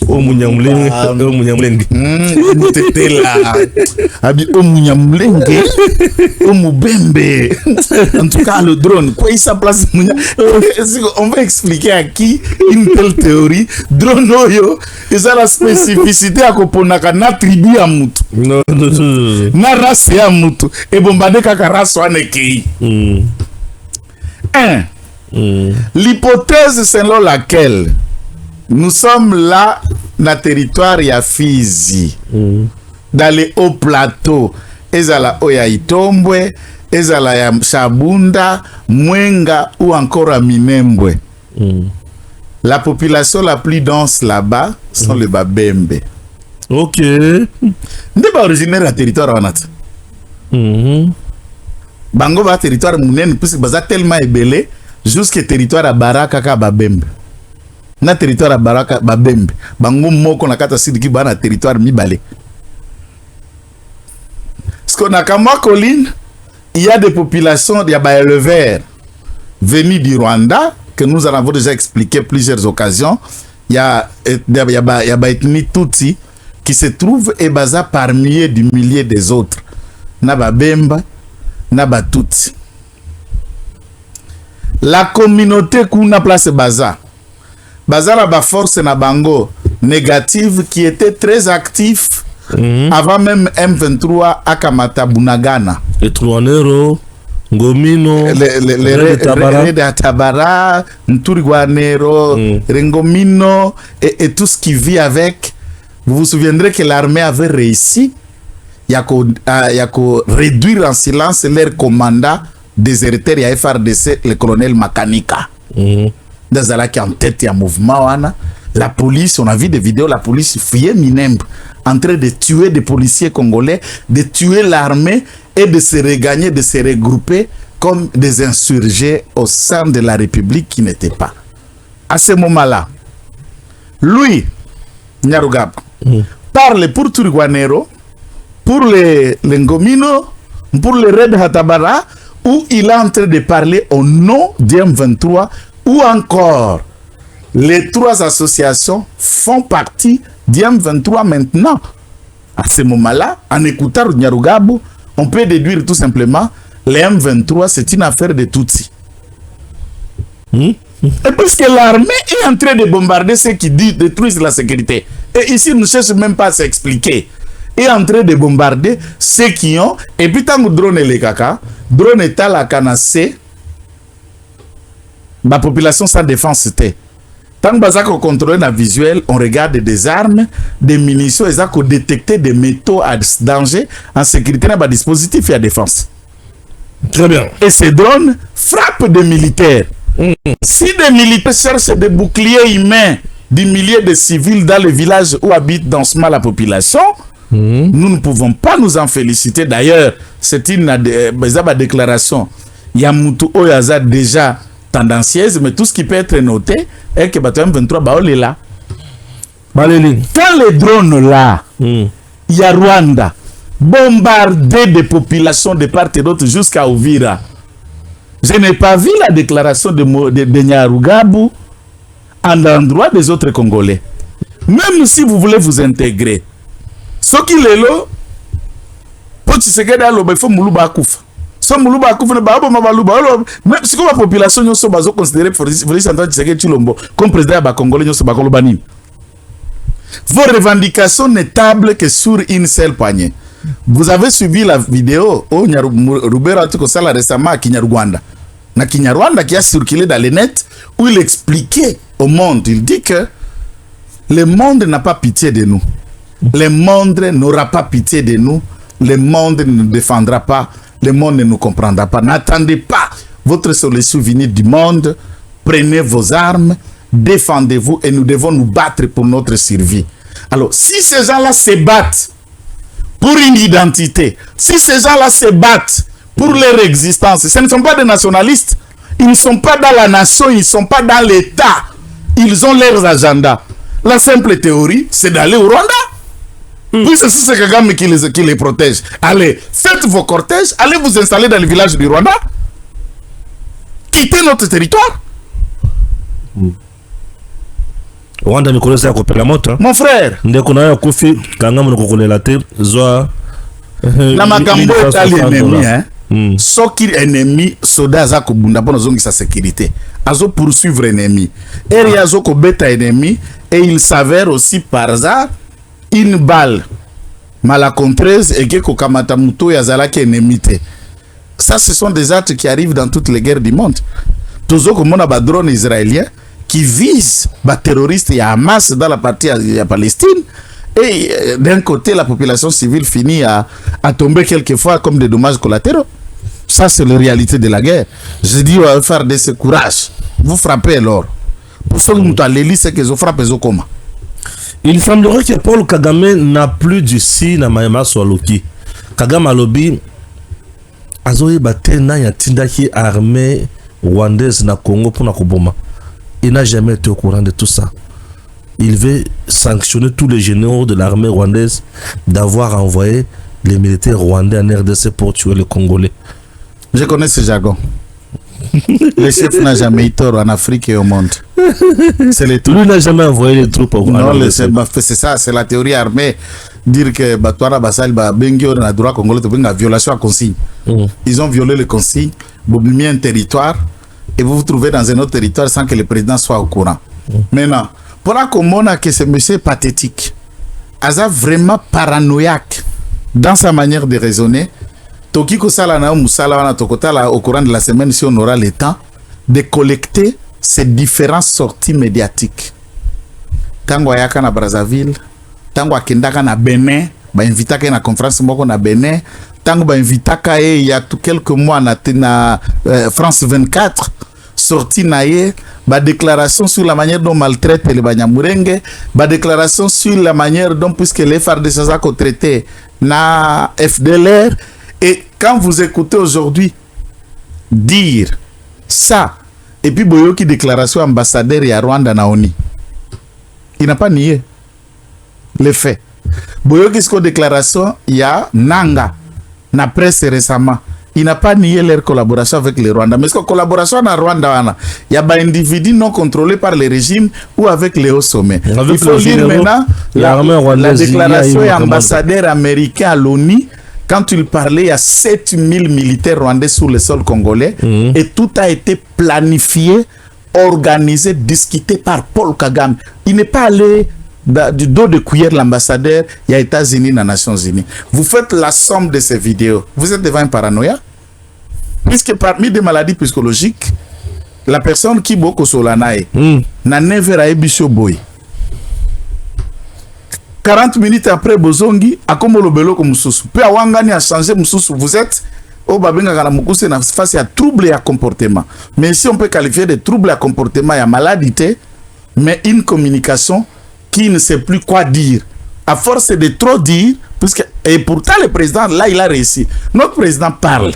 O Munyamulenge. Mutetela. Abi o Munyamulenge. O Mubembe. En tout cas, le drone, quoi il sa place on va expliquer à qui une telle théorie. Drone yo, et ça la spécificité à koponaka na tribu ya mutu. Non. Na race ya mutu. Et bombardé kaka race wane kei. L'hypothèse selon laquelle nous sommes là dans le territoire ya Fizi, dans les hauts plateaux, ezala oya Itombwe, ezala ya Shabunda, Mwenga ou encore à Minembwe. La population la plus dense là-bas sont les Babembe. Ok. N'est pas originaire du territoire wanata. Bango ba territoire munene puisque baza tellement ébélé jusqu'au territoire à Baraka ka Babembe. Na territoire à Baraka Babembe. Bango moko na kata sidiki bana territoire mibale. Parce qu'on a comme colline, il y a des populations, il y a des éleveurs venus du Rwanda que nous en avons déjà expliqué plusieurs occasions. Il y a des ethnies Tutsi qui se trouvent et basés par milliers du milliers des autres. Na Babemba, na Tutsi. La communauté kuna place baza. Bazara ba force na bango négative qui était très actif avant même M23 à Kamata Bunagana. Les Truanero, Ngomino, les Tabara, Nturiguanero, Rengomino et tout ce qui vit avec. Vous vous souviendrez que l'armée avait réussi à réduire en silence leur commandant déserteur et FRDC, le colonel Makanika. Dans la qui en tête un mouvement, la police, on a vu des vidéos, la police fuyait Minembwe en train de tuer des policiers congolais, de tuer l'armée et de se regagner, de se regrouper comme des insurgés au sein de la République qui n'étaient pas. à ce moment-là, lui, Nyarugabo, parle pour Turiguanero, pour les Ngomino, pour les Red Hatabara, où il est en train de parler au nom d'M23, ou encore les 3 associations font partie d'M23 maintenant. À ce moment-là, en écoutant Nyarugabo, on peut déduire tout simplement les M23, c'est une affaire de Tutsi. Et puisque l'armée est en train de bombarder ceux qui détruisent la sécurité, et ici, ne cherche même pas à s'expliquer, est en train de bombarder ceux qui ont, et puis tant que drone est les caca, drone est à la canacée, la population sans défense c'était. Tant que contrôle la visuel, on regarde des armes, des munitions, et ça qu'on détecter des métaux à danger en sécurité dans le dispositif et à défense. Très bien. Et ces drones frappent des militaires. Si des militaires cherchent des boucliers humains des milliers de civils dans le village où habite densément la population, nous ne pouvons pas nous en féliciter. D'ailleurs, c'est une déclaration. Yamutu Oyaza déjà tendancieuse, mais tout ce qui peut être noté est que M23 est là. Quand les drones là, il y a Rwanda, bombardé des populations de part et d'autre jusqu'à Uvira. Je n'ai pas vu la déclaration de Nyarugabo en l'endroit des autres Congolais. Même si vous voulez vous intégrer, ce qui est là, pour se dire il faut Moulouba Kouf. Si Moulouba Kouf ne va pas même si la population ne sont pas considérée comme président de Congolais, vos revendications n'est tables que sur une seule poignée. Vous avez suivi la vidéo où Rubera Tukosala récemment à Kinyarwanda. Na Kinyarwanda qui a circulé dans les nets où il expliquait au monde, il dit que le monde n'a pas pitié de nous. Le monde n'aura pas pitié de nous. Le monde ne nous défendra pas. Le monde ne nous comprendra pas. N'attendez pas votre solution venue du monde. Prenez vos armes, défendez-vous et nous devons nous battre pour notre survie. Alors, si ces gens-là se battent pour une identité, si ces gens-là se battent pour leur existence, ce ne sont pas des nationalistes, ils ne sont pas dans la nation, ils ne sont pas dans l'État, ils ont leurs agendas. La simple théorie, c'est d'aller au Rwanda. Puis c'est Kagame qui les protège. Allez, faites vos cortèges, allez vous installer dans le village du Rwanda, quittez notre territoire. Rwanda me connaissait à couper la moto. Mon frère. Ndekona Kofi Kangam no la tête zoa. La makambo est l'ennemi hein. Ce qui est ennemi soda za ko bunda pour zongi sa sécurité. Azo poursuivre ennemi. Et azo ko beta ennemi et il s'avère aussi par hasard une balle malacontreuse et que kamata muto yazala ki ennemi. Ça ce sont des actes qui arrivent dans toutes les guerres du monde. Toujours comme on a ba drone israélien qui vise les terroristes et Hamas dans la partie de Palestine. Et d'un côté, la population civile finit à tomber quelquefois comme des dommages collatéraux. Ça, c'est la réalité de la guerre. Je dis, on va faire de ce courage. Vous frappez alors. Pour ceux qui ont l'élite, c'est qu'ils ont frappé les comment. Il semblerait que Paul Kagame n'a plus du si na Mayama Swaloki. Kagame alobi azoye batena ya tindaki armée rwandaise na Congo pour na koboma. Il n'a jamais été au courant de tout ça. Il veut sanctionner tous les généraux de l'armée rwandaise d'avoir envoyé les militaires rwandais en RDC pour tuer les Congolais. Je connais ce jargon. Le chef n'a jamais eu tort en Afrique et au monde. Lui n'a jamais envoyé les troupes au Rwanda. Non, c'est ça, c'est la théorie armée. Dire que Batouara Bassal, Bengio, dans la droit congolais, c'est une violation à consigne. Ils ont violé les consignes, ils ont mis un territoire. Et vous vous trouvez dans un autre territoire sans que le président soit au courant. Maintenant, pour la commune que ce monsieur pathétique, Aza vraiment paranoïaque dans sa manière de raisonner, Tokiko Salana Moussala au courant de la semaine, si on aura le temps, de collecter ces différentes sorties médiatiques. Tango Ayaka na Brazzaville, Tango Akendaka na Benin, ba invitaka na conférence moko na Benin, Tango ba invitaka il y a quelques mois na France 24, sorti naie, ba déclaration sur la manière dont maltraite les Banyamurenge, ba déclaration sur la manière dont puisque les FARDC ont traité na FDLR. Et quand vous écoutez aujourd'hui dire ça, Et puis boyoki déclaration ambassadeur ya Rwanda na ONU. Il n'a pas nié les faits. Boyoki sko déclaration ya Nanga na presse récemment. Il n'a pas nié leur collaboration avec les Rwandais. Mais ce que collaboration na Rwanda, il y a des individus non contrôlés par le régime ou avec les hauts sommets. Il faut lire maintenant la déclaration de l'ambassadeur américain à l'ONU. Quand il parlait, il y a 7000 militaires rwandais sur le sol congolais. Et tout a été planifié, organisé, discuté par Paul Kagame. Il n'est pas allé du dos de cuillère l'ambassadeur, il y a États-Unis, les Nations Unies. Vous faites la somme de ces vidéos. Vous êtes devant un paranoïa. Puisque parmi des maladies psychologiques, la personne qui boko solanae n'a never aebisho boy. 40 minutes après Bozongi, a comme le belo comme mususu. Puis a wangani a changé mususu. Vous êtes au babenga kana mukuse na face à trouble et à comportement. Mais si on peut qualifier de trouble à comportement, il y a maladité, mais une communication qui ne sait plus quoi dire. À force de trop dire, puisque, et pourtant le président, là, il a réussi. Notre président parle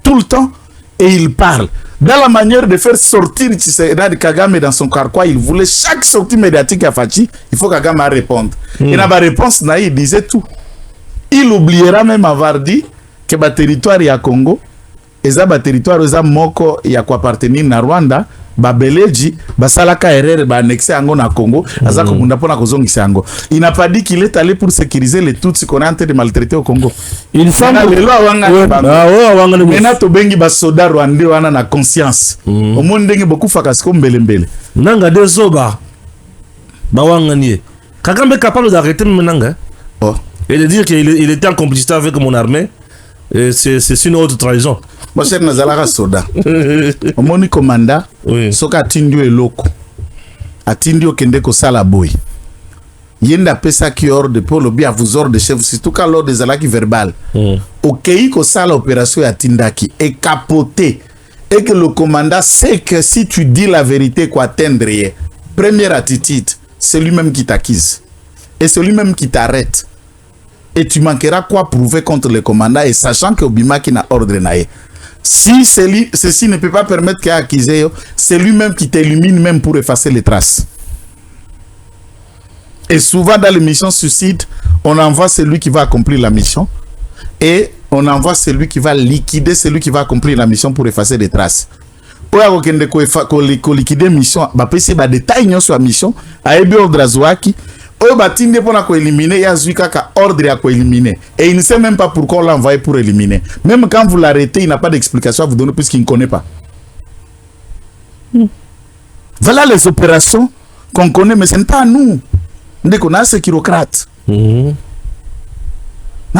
tout le temps et il parle. Dans la manière de faire sortir Tshisekedi Kagame dans son carquois, il voulait chaque sortie médiatique à Fachi, il faut que Kagame réponde. Et dans la réponse, il disait tout. Il oubliera même avoir dit que le territoire ya Congo, et le territoire ya Moko, il y a quoi appartenir à Rwanda, Babeleji, Basalaka RR, annexé Ango na Congo, Azako Mundapona Kozongi Sango. Il n'a pas dit qu'il est allé pour sécuriser les Tutsis qu'on est en train de maltraiter au Congo. Il faut que les lois maintenant to bengi basoda rwandais wana na conscience. Au monde ndenge beaucoup fakasiko mbele mbele. Nanga dezoba. Bawanganie. Kagame est capable d'arrêter Menanga. Oh. Et de dire qu'il était en complicité avec mon armée. C'est une autre trahison. Moi, c'est Nazala Soda. Au moni commanda, soka atindio eloko. Atindio kendeko salaboy. Yenda pesa qui ordre pour le bien vous ordre de chef, surtout quand l'ordre des alaki verbal. Ok, ko sala opération atindaki est capoté. Et que le commandant sait que si tu dis la vérité, quoi atteindre, première attitude, c'est lui-même qui t'accuse. Et c'est lui-même qui t'arrête. Et tu manqueras quoi prouver contre le commandant et sachant que Obima qui n'a ordre naé. Si ceci ne peut pas permettre qu'il y ait accusé, c'est lui-même qui t'élimine même pour effacer les traces. Et souvent dans les missions suicides, on envoie celui qui va accomplir la mission et on envoie celui qui va liquider celui qui va accomplir la mission pour effacer les traces. Pour liquider mission, bah peut ba détail sur la mission, a ebi ordre azwaki. Oyo batinde pona ko éliminer ya zuika ka ordre ya ko éliminer et il ne sait même pas pourquoi on l'a envoyé pour éliminer. Même quand vous l'arrêtez, il n'a pas d'explication à vous donner puisqu'il ne connaît pas. Voilà les opérations qu'on connaît, mais ce n'est pas à nous. On a ces bureaucrates.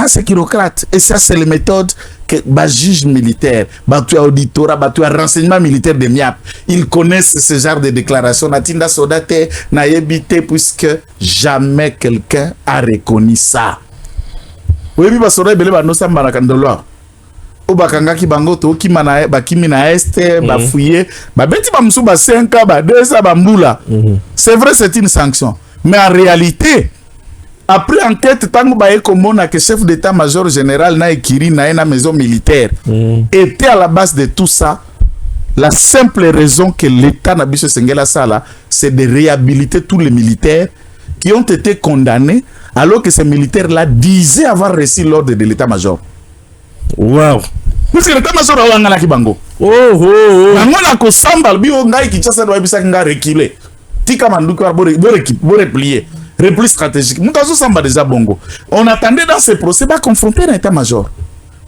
Ces bureaucrates. Et ça, c'est les méthodes que les juges militaires, les auditorat, les renseignements militaires de MIAP, ils connaissent ce genre de déclarations. Natinda Sodate, naïbité, puisque jamais quelqu'un a reconnu ça. Oui, mais ça, c'est un samba nakandolo. Ou bakanga ki bango to ki mana ba kimi na este ba fouiller ba beti ba msu ba 5 ba 2 ba mbula. C'est vrai, c'est une sanction, mais en réalité après enquête, tant que le chef d'état-major général na ekiri na une maison militaire était à la base de tout ça. La simple raison que l'État n'a pas Sengela Sala, c'est de réhabiliter tous les militaires qui ont été condamnés alors que ces militaires-là disaient avoir reçu l'ordre de l'état-major. Wow. Parce que l'état-major a wangala kibango. Nangola ko sambal bi ngai kichasa do bisa nga reculer. Tika manduko bo replier. Repli stratégique. On attendait dans ce procès à confronter un état-major.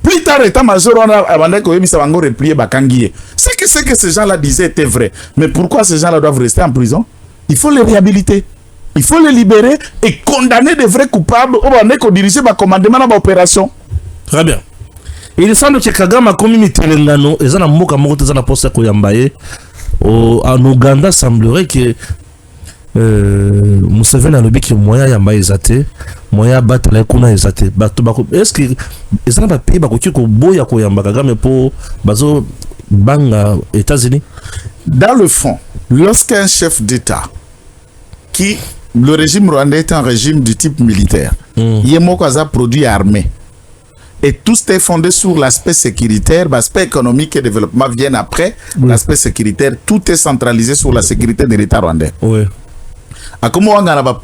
Plus tard, l'état-major, on a abandonné que ça va replier Bakangié. Ce que ces gens-là disaient était vrai. Mais pourquoi ces gens-là doivent rester en prison? Il faut les réhabiliter. Il faut les libérer et condamner des vrais coupables. On va diriger le commandement de l'opération. Très bien. Il semble que Kagame a commis Mitelengano et ça n'a pas de la poste Koyambaye. En Ouganda, semblerait que Museveni a lobby que moyen yamba ezate moyen battre la kuna ezate bato bako est-ce que ezana ba pays bako ko boya ko yamba Kagame po bazo banga États-Unis. Dans le fond, lorsqu'un chef d'État qui le régime rwandais est un régime du type militaire, Yemoko a produit armée Et tout est fondé sur l'aspect sécuritaire, l'aspect économique et développement viennent après. Oui. L'aspect sécuritaire, tout est centralisé sur la sécurité de l'État rwandais. Oui. À comment on a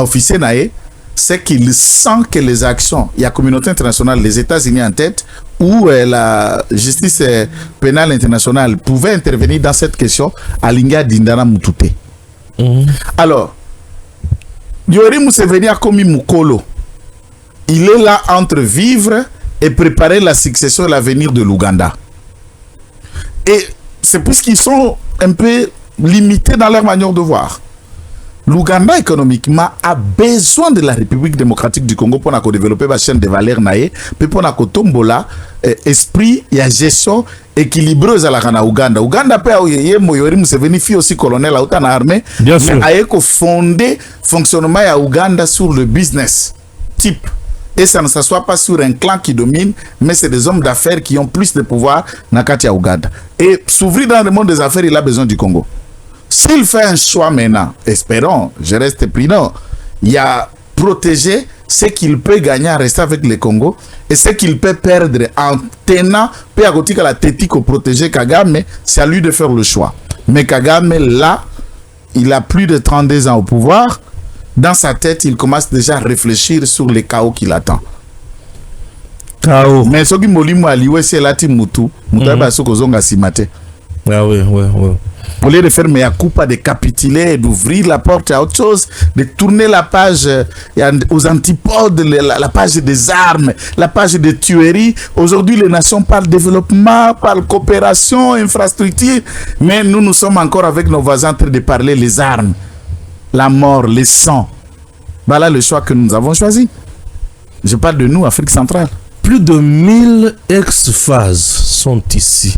officier nae, c'est qu'il sent que les actions, il y a la communauté internationale, les États-Unis en tête, où la justice pénale internationale pouvait intervenir dans cette question, à Linga Dindana Mutute. Alors, Yoweri Museveni a commis Mukolo. Il est là entre vivre et préparer la succession et l'avenir de l'Ouganda. Et c'est puisqu'ils sont un peu limités dans leur manière de voir. L'Ouganda économiquement a besoin de la République démocratique du Congo pour développer la chaîne de valeur naïe, puis pour tombola esprit et gestion équilibreuse à la Ouganda. Ouganda peut Yoweri Museveni fi aussi colonel à autant armée, mais a fondé fonctionnement à Ouganda sur le business type. Et ça ne s'assoit pas sur un clan qui domine, mais c'est des hommes d'affaires qui ont plus de pouvoir dans Katia Ouganda. Et s'ouvrir dans le monde des affaires, il a besoin du Congo. S'il fait un choix maintenant, espérons, je reste prudent, il y a protéger ce qu'il peut gagner en restant avec le Congo et ce qu'il peut perdre en tenant, peu à côté que la tête pour protéger Kagame, c'est à lui de faire le choix. Mais Kagame, là, il a plus de 32 ans au pouvoir. Dans sa tête, il commence déjà à réfléchir sur les chaos qui l'attend. Chaos. Mais ce qui m'a dit, c'est la team Moutou. Moutou est ce qu'on a simate. Ah oui, oui, oui. Au lieu de faire mais à coupa de capituler, d'ouvrir la porte à autre chose, de tourner la page aux antipodes, la page des armes, la page des tueries. Aujourd'hui, les nations parlent développement, parlent coopération, infrastructure, mais nous sommes encore avec nos voisins en train de parler les armes, la mort, les sangs. Voilà le choix que nous avons choisi. Je parle de nous, Afrique centrale. Plus de 1000 ex-phases sont ici.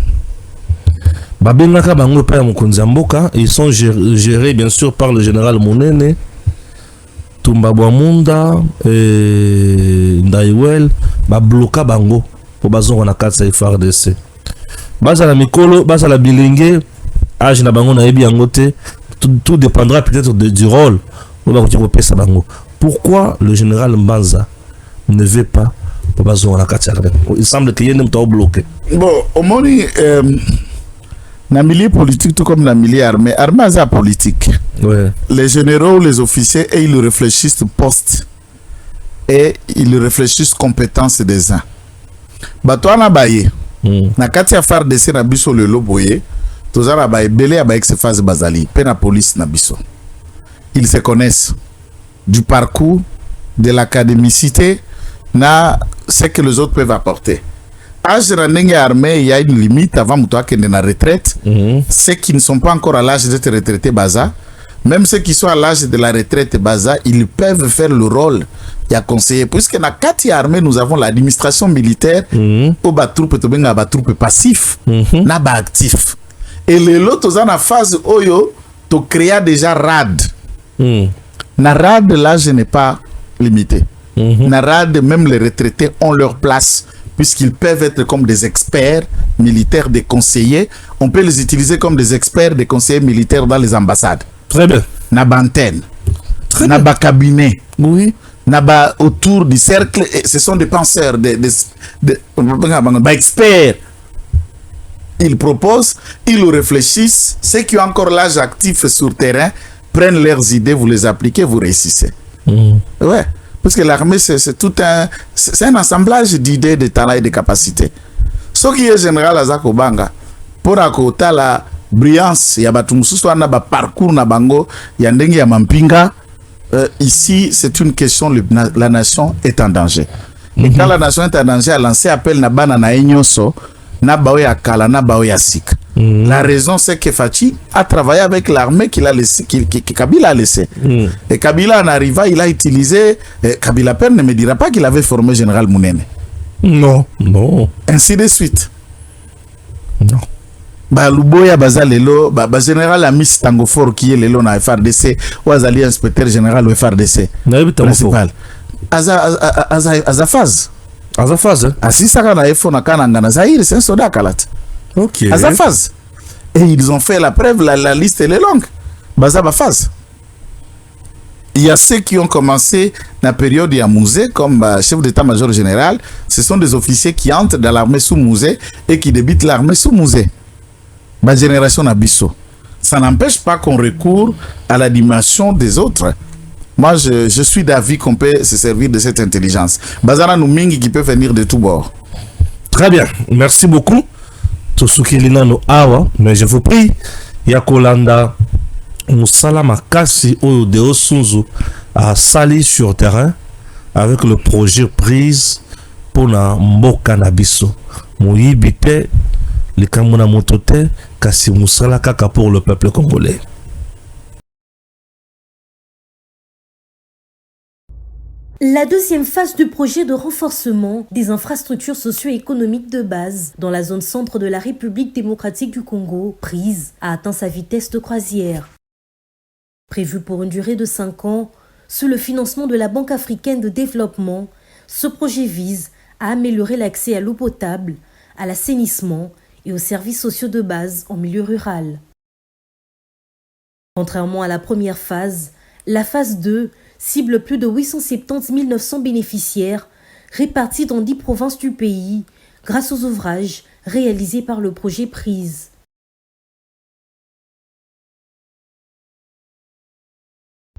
Babengaka bango pa Mokonzi Mboka, ils sont gérés bien sûr par le général Mounene, Tumba Bwamunda et Ndaiwel, bloqué bango pour bazon na katsa FARDC. Baza la mikolo, baza la bilingue, âge na bango na ebi angote, tout dépendra peut-être du rôle où va continuer pesa bango. Pourquoi le général Mbanza ne veut pas pour bazon na katsa? Il semble qu'il y ait un temps bloqué. Bon, au moins dans le milieu politique, tout comme dans le milieu armé, armé c'est politique. Ouais. Les généraux, les officiers, et ils réfléchissent poste et ils réfléchissent compétences des uns. Toi, on a baillé. Na katia FARDC na biso le loboye, tous on a baillé belé a baillé que se fasse bazali, pe na police na biso. Ils se connaissent du parcours, de l'académicité, na ce que les autres peuvent apporter. Âge de armée, il y a une limite avant que de la retraite. Ceux qui ne sont pas encore à l'âge d'être retraités, baza, même ceux qui sont à l'âge de la retraite, baza, ils peuvent faire le rôle de conseiller. Puisque dans 4 armées, nous avons l'administration militaire, au troupe passif, na ba actif. Et les autres, dans la phase oyo, tu crées déjà RAD. Na RAD, l'âge n'est pas limité. Na RAD, même les retraités ont leur place. Puisqu'ils peuvent être comme des experts militaires, des conseillers. On peut les utiliser comme des experts, des conseillers militaires dans les ambassades. Très bien. Naba antenne. Naba cabinet. Oui. Naba autour du cercle. Et ce sont des penseurs, des experts. Ils proposent, ils réfléchissent. Ceux qui ont encore l'âge actif sur le terrain prennent leurs idées, vous les appliquez, vous réussissez. Ouais. Parce que l'armée, c'est tout un assemblage d'idées, de talents et de capacités. Ce qui est général à Zakobanga, pour accoter la brillance, il y a un parcours na bango, il y a un mampinga. Ici, c'est une question, la nation est en danger. Et quand la nation est en danger, elle a lancé appel na bana na enyoso, na baoya kala, na baoya sik. La raison, c'est que Fachi a travaillé avec l'armée qu'il a laissé, que Kabila a laissé. Et Kabila en arrivant, il a utilisé. Kabila Père ne me dira pas qu'il avait formé Général Mounene. Non, non. Ainsi de suite. Non. Luboya Bazalelo, Général Amis Tangofor qui est le na FARDC, ou Azali inspecteur général au FARDC. Principal. Azafaz. Azafaz, hein? Asisa na efo na kananga na Zaïre, c'est un soldat Kalat. Ok. Azafaz. Et ils ont fait la preuve, la liste elle est longue. Bazaba phase. Il y a ceux qui ont commencé la période à Mouzé comme chef d'état-major général. Ce sont des officiers qui entrent dans l'armée sous Mouzé et qui débutent l'armée sous Mouzé. Ma génération Nabisso. Ça n'empêche pas qu'on recourt à la dimension des autres. Moi, je suis d'avis qu'on peut se servir de cette intelligence. Bazara Noumingi qui peut venir de tous bords. Très bien. Merci beaucoup. Tosukilina no awa. Mais je vous prie, Yakolanda, Moussala Makasi ou Deo Sunzu a sali sur terrain avec le projet prise pour na mboka na biso. Mouyibite, le Kamuna Motote, Kasi Moussala Kaka pour le peuple congolais. La deuxième phase du projet de renforcement des infrastructures socio-économiques de base dans la zone centre de la République démocratique du Congo, prise, a atteint sa vitesse de croisière. Prévu pour une durée de 5 ans, sous le financement de la Banque africaine de développement, ce projet vise à améliorer l'accès à l'eau potable, à l'assainissement et aux services sociaux de base en milieu rural. Contrairement à la première phase, la phase 2 cible plus de 870 900 bénéficiaires répartis dans 10 provinces du pays grâce aux ouvrages réalisés par le projet prise.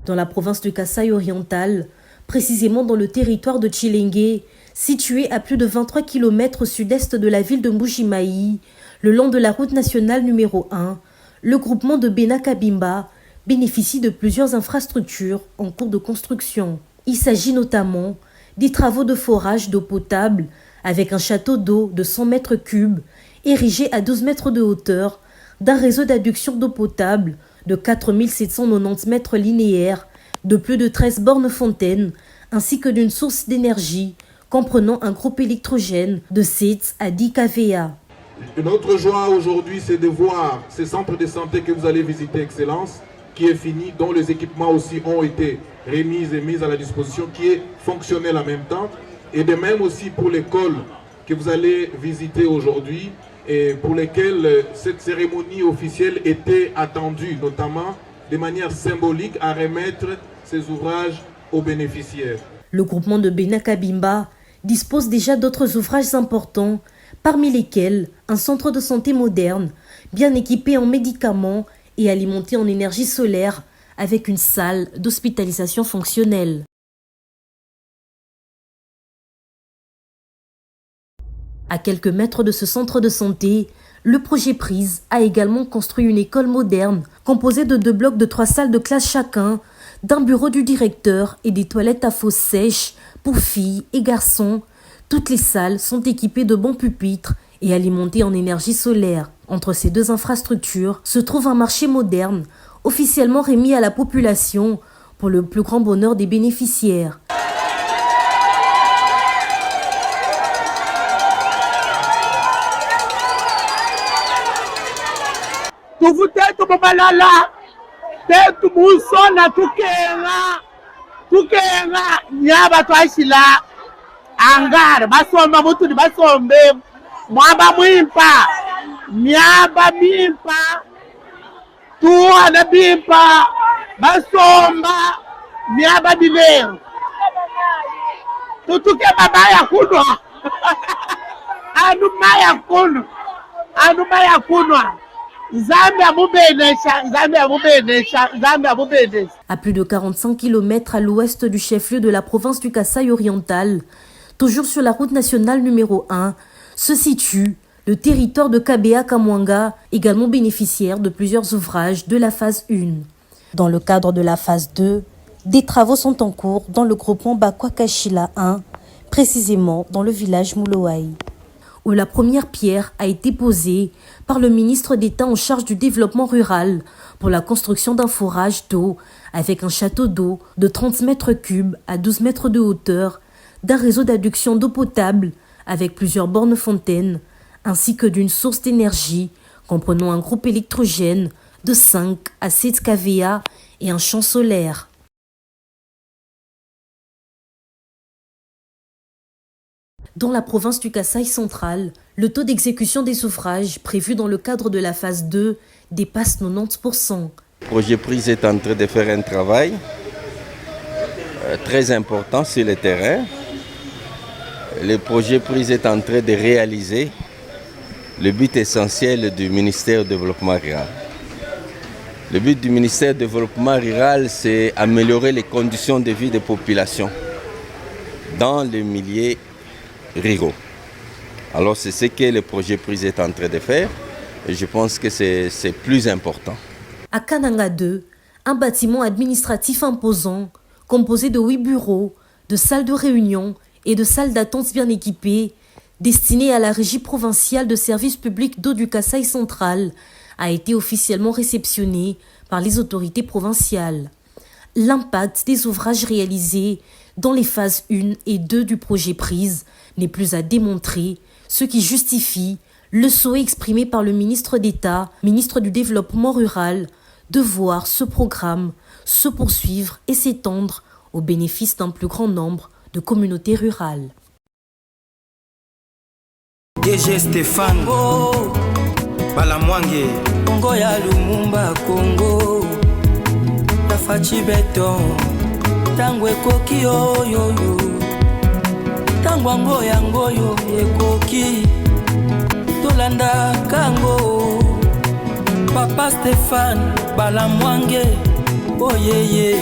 Dans la province de Kasaï oriental, précisément dans le territoire de Tshilenge, situé à plus de 23 km au sud-est de la ville de Mbujimayi, le long de la route nationale numéro 1, le groupement de Bena Kabimba bénéficie de plusieurs infrastructures en cours de construction. Il s'agit notamment des travaux de forage d'eau potable avec un château d'eau de 100 mètres cubes érigé à 12 mètres de hauteur, d'un réseau d'adduction d'eau potable de 4 790 mètres linéaires, de plus de 13 bornes fontaines, ainsi que d'une source d'énergie comprenant un groupe électrogène de 7 à 10 kVA. Notre joie aujourd'hui, c'est de voir ces centres de santé que vous allez visiter, Excellence, qui est fini, dont les équipements aussi ont été remis et mis à la disposition, qui est fonctionnel en même temps. Et de même aussi pour l'école que vous allez visiter aujourd'hui et pour lesquelles cette cérémonie officielle était attendue, notamment de manière symbolique à remettre ces ouvrages aux bénéficiaires. Le groupement de Bena Kabimba dispose déjà d'autres ouvrages importants, parmi lesquels un centre de santé moderne, bien équipé en médicaments et alimenté en énergie solaire avec une salle d'hospitalisation fonctionnelle. À quelques mètres de ce centre de santé, le projet prise a également construit une école moderne composée de 2 blocs de 3 salles de classe chacun, d'un bureau du directeur et des toilettes à fosse sèche pour filles et garçons. Toutes les salles sont équipées de bons pupitres et alimentées en énergie solaire. Entre ces deux infrastructures se trouve un marché moderne, officiellement remis à la population pour le plus grand bonheur des bénéficiaires. Angara basomba mutuli basombe mwaba mwimpa myaba mimpa tuana bimpa basomba myaba bileo tutuke babaya kunwa anuma ya kunwa À plus de 45 km à l'ouest du chef-lieu de la province du Kasaï oriental, toujours sur la route nationale numéro 1, se situe le territoire de Kabea Kamwanga, également bénéficiaire de plusieurs ouvrages de la phase 1. Dans le cadre de la phase 2, des travaux sont en cours dans le groupement Bakwakashila 1, précisément dans le village Mouloaï, où la première pierre a été posée par le ministre d'État en charge du développement rural pour la construction d'un forage d'eau avec un château d'eau de 30 mètres cubes à 12 mètres de hauteur, d'un réseau d'adduction d'eau potable avec plusieurs bornes fontaines, ainsi que d'une source d'énergie comprenant un groupe électrogène de 5 à 7 kVA et un champ solaire. Dans la province du Kasaï central, le taux d'exécution des ouvrages prévus dans le cadre de la phase 2 dépasse 90%. Le projet prise est en train de faire un travail très important sur le terrain. Le projet prise est en train de réaliser le but essentiel du ministère du Développement rural. Le but du ministère du Développement rural, c'est améliorer les conditions de vie des populations dans les milieux ruraux. Alors c'est ce que le projet prise est en train de faire et je pense que c'est plus important. À Kananga 2, un bâtiment administratif imposant, composé de 8 bureaux, de salles de réunion et de salles d'attente bien équipées, destiné à la régie provinciale de services publics d'eau du Kasaï central, a été officiellement réceptionné par les autorités provinciales. L'impact des ouvrages réalisés dans les phases 1 et 2 du projet prise n'est plus à démontrer, ce qui justifie le souhait exprimé par le ministre d'État, ministre du Développement rural, de voir ce programme se poursuivre et s'étendre au bénéfice d'un plus grand nombre de communautés rurales. DG Stéphane Balamwange Congo ya Lumumba Congo Tafachi Beton Tangwe Koki Oyoyo Tangwango Yangoyo Ekoki Tolanda Kango Papa Stéphane Balamwange Oh yeah yeah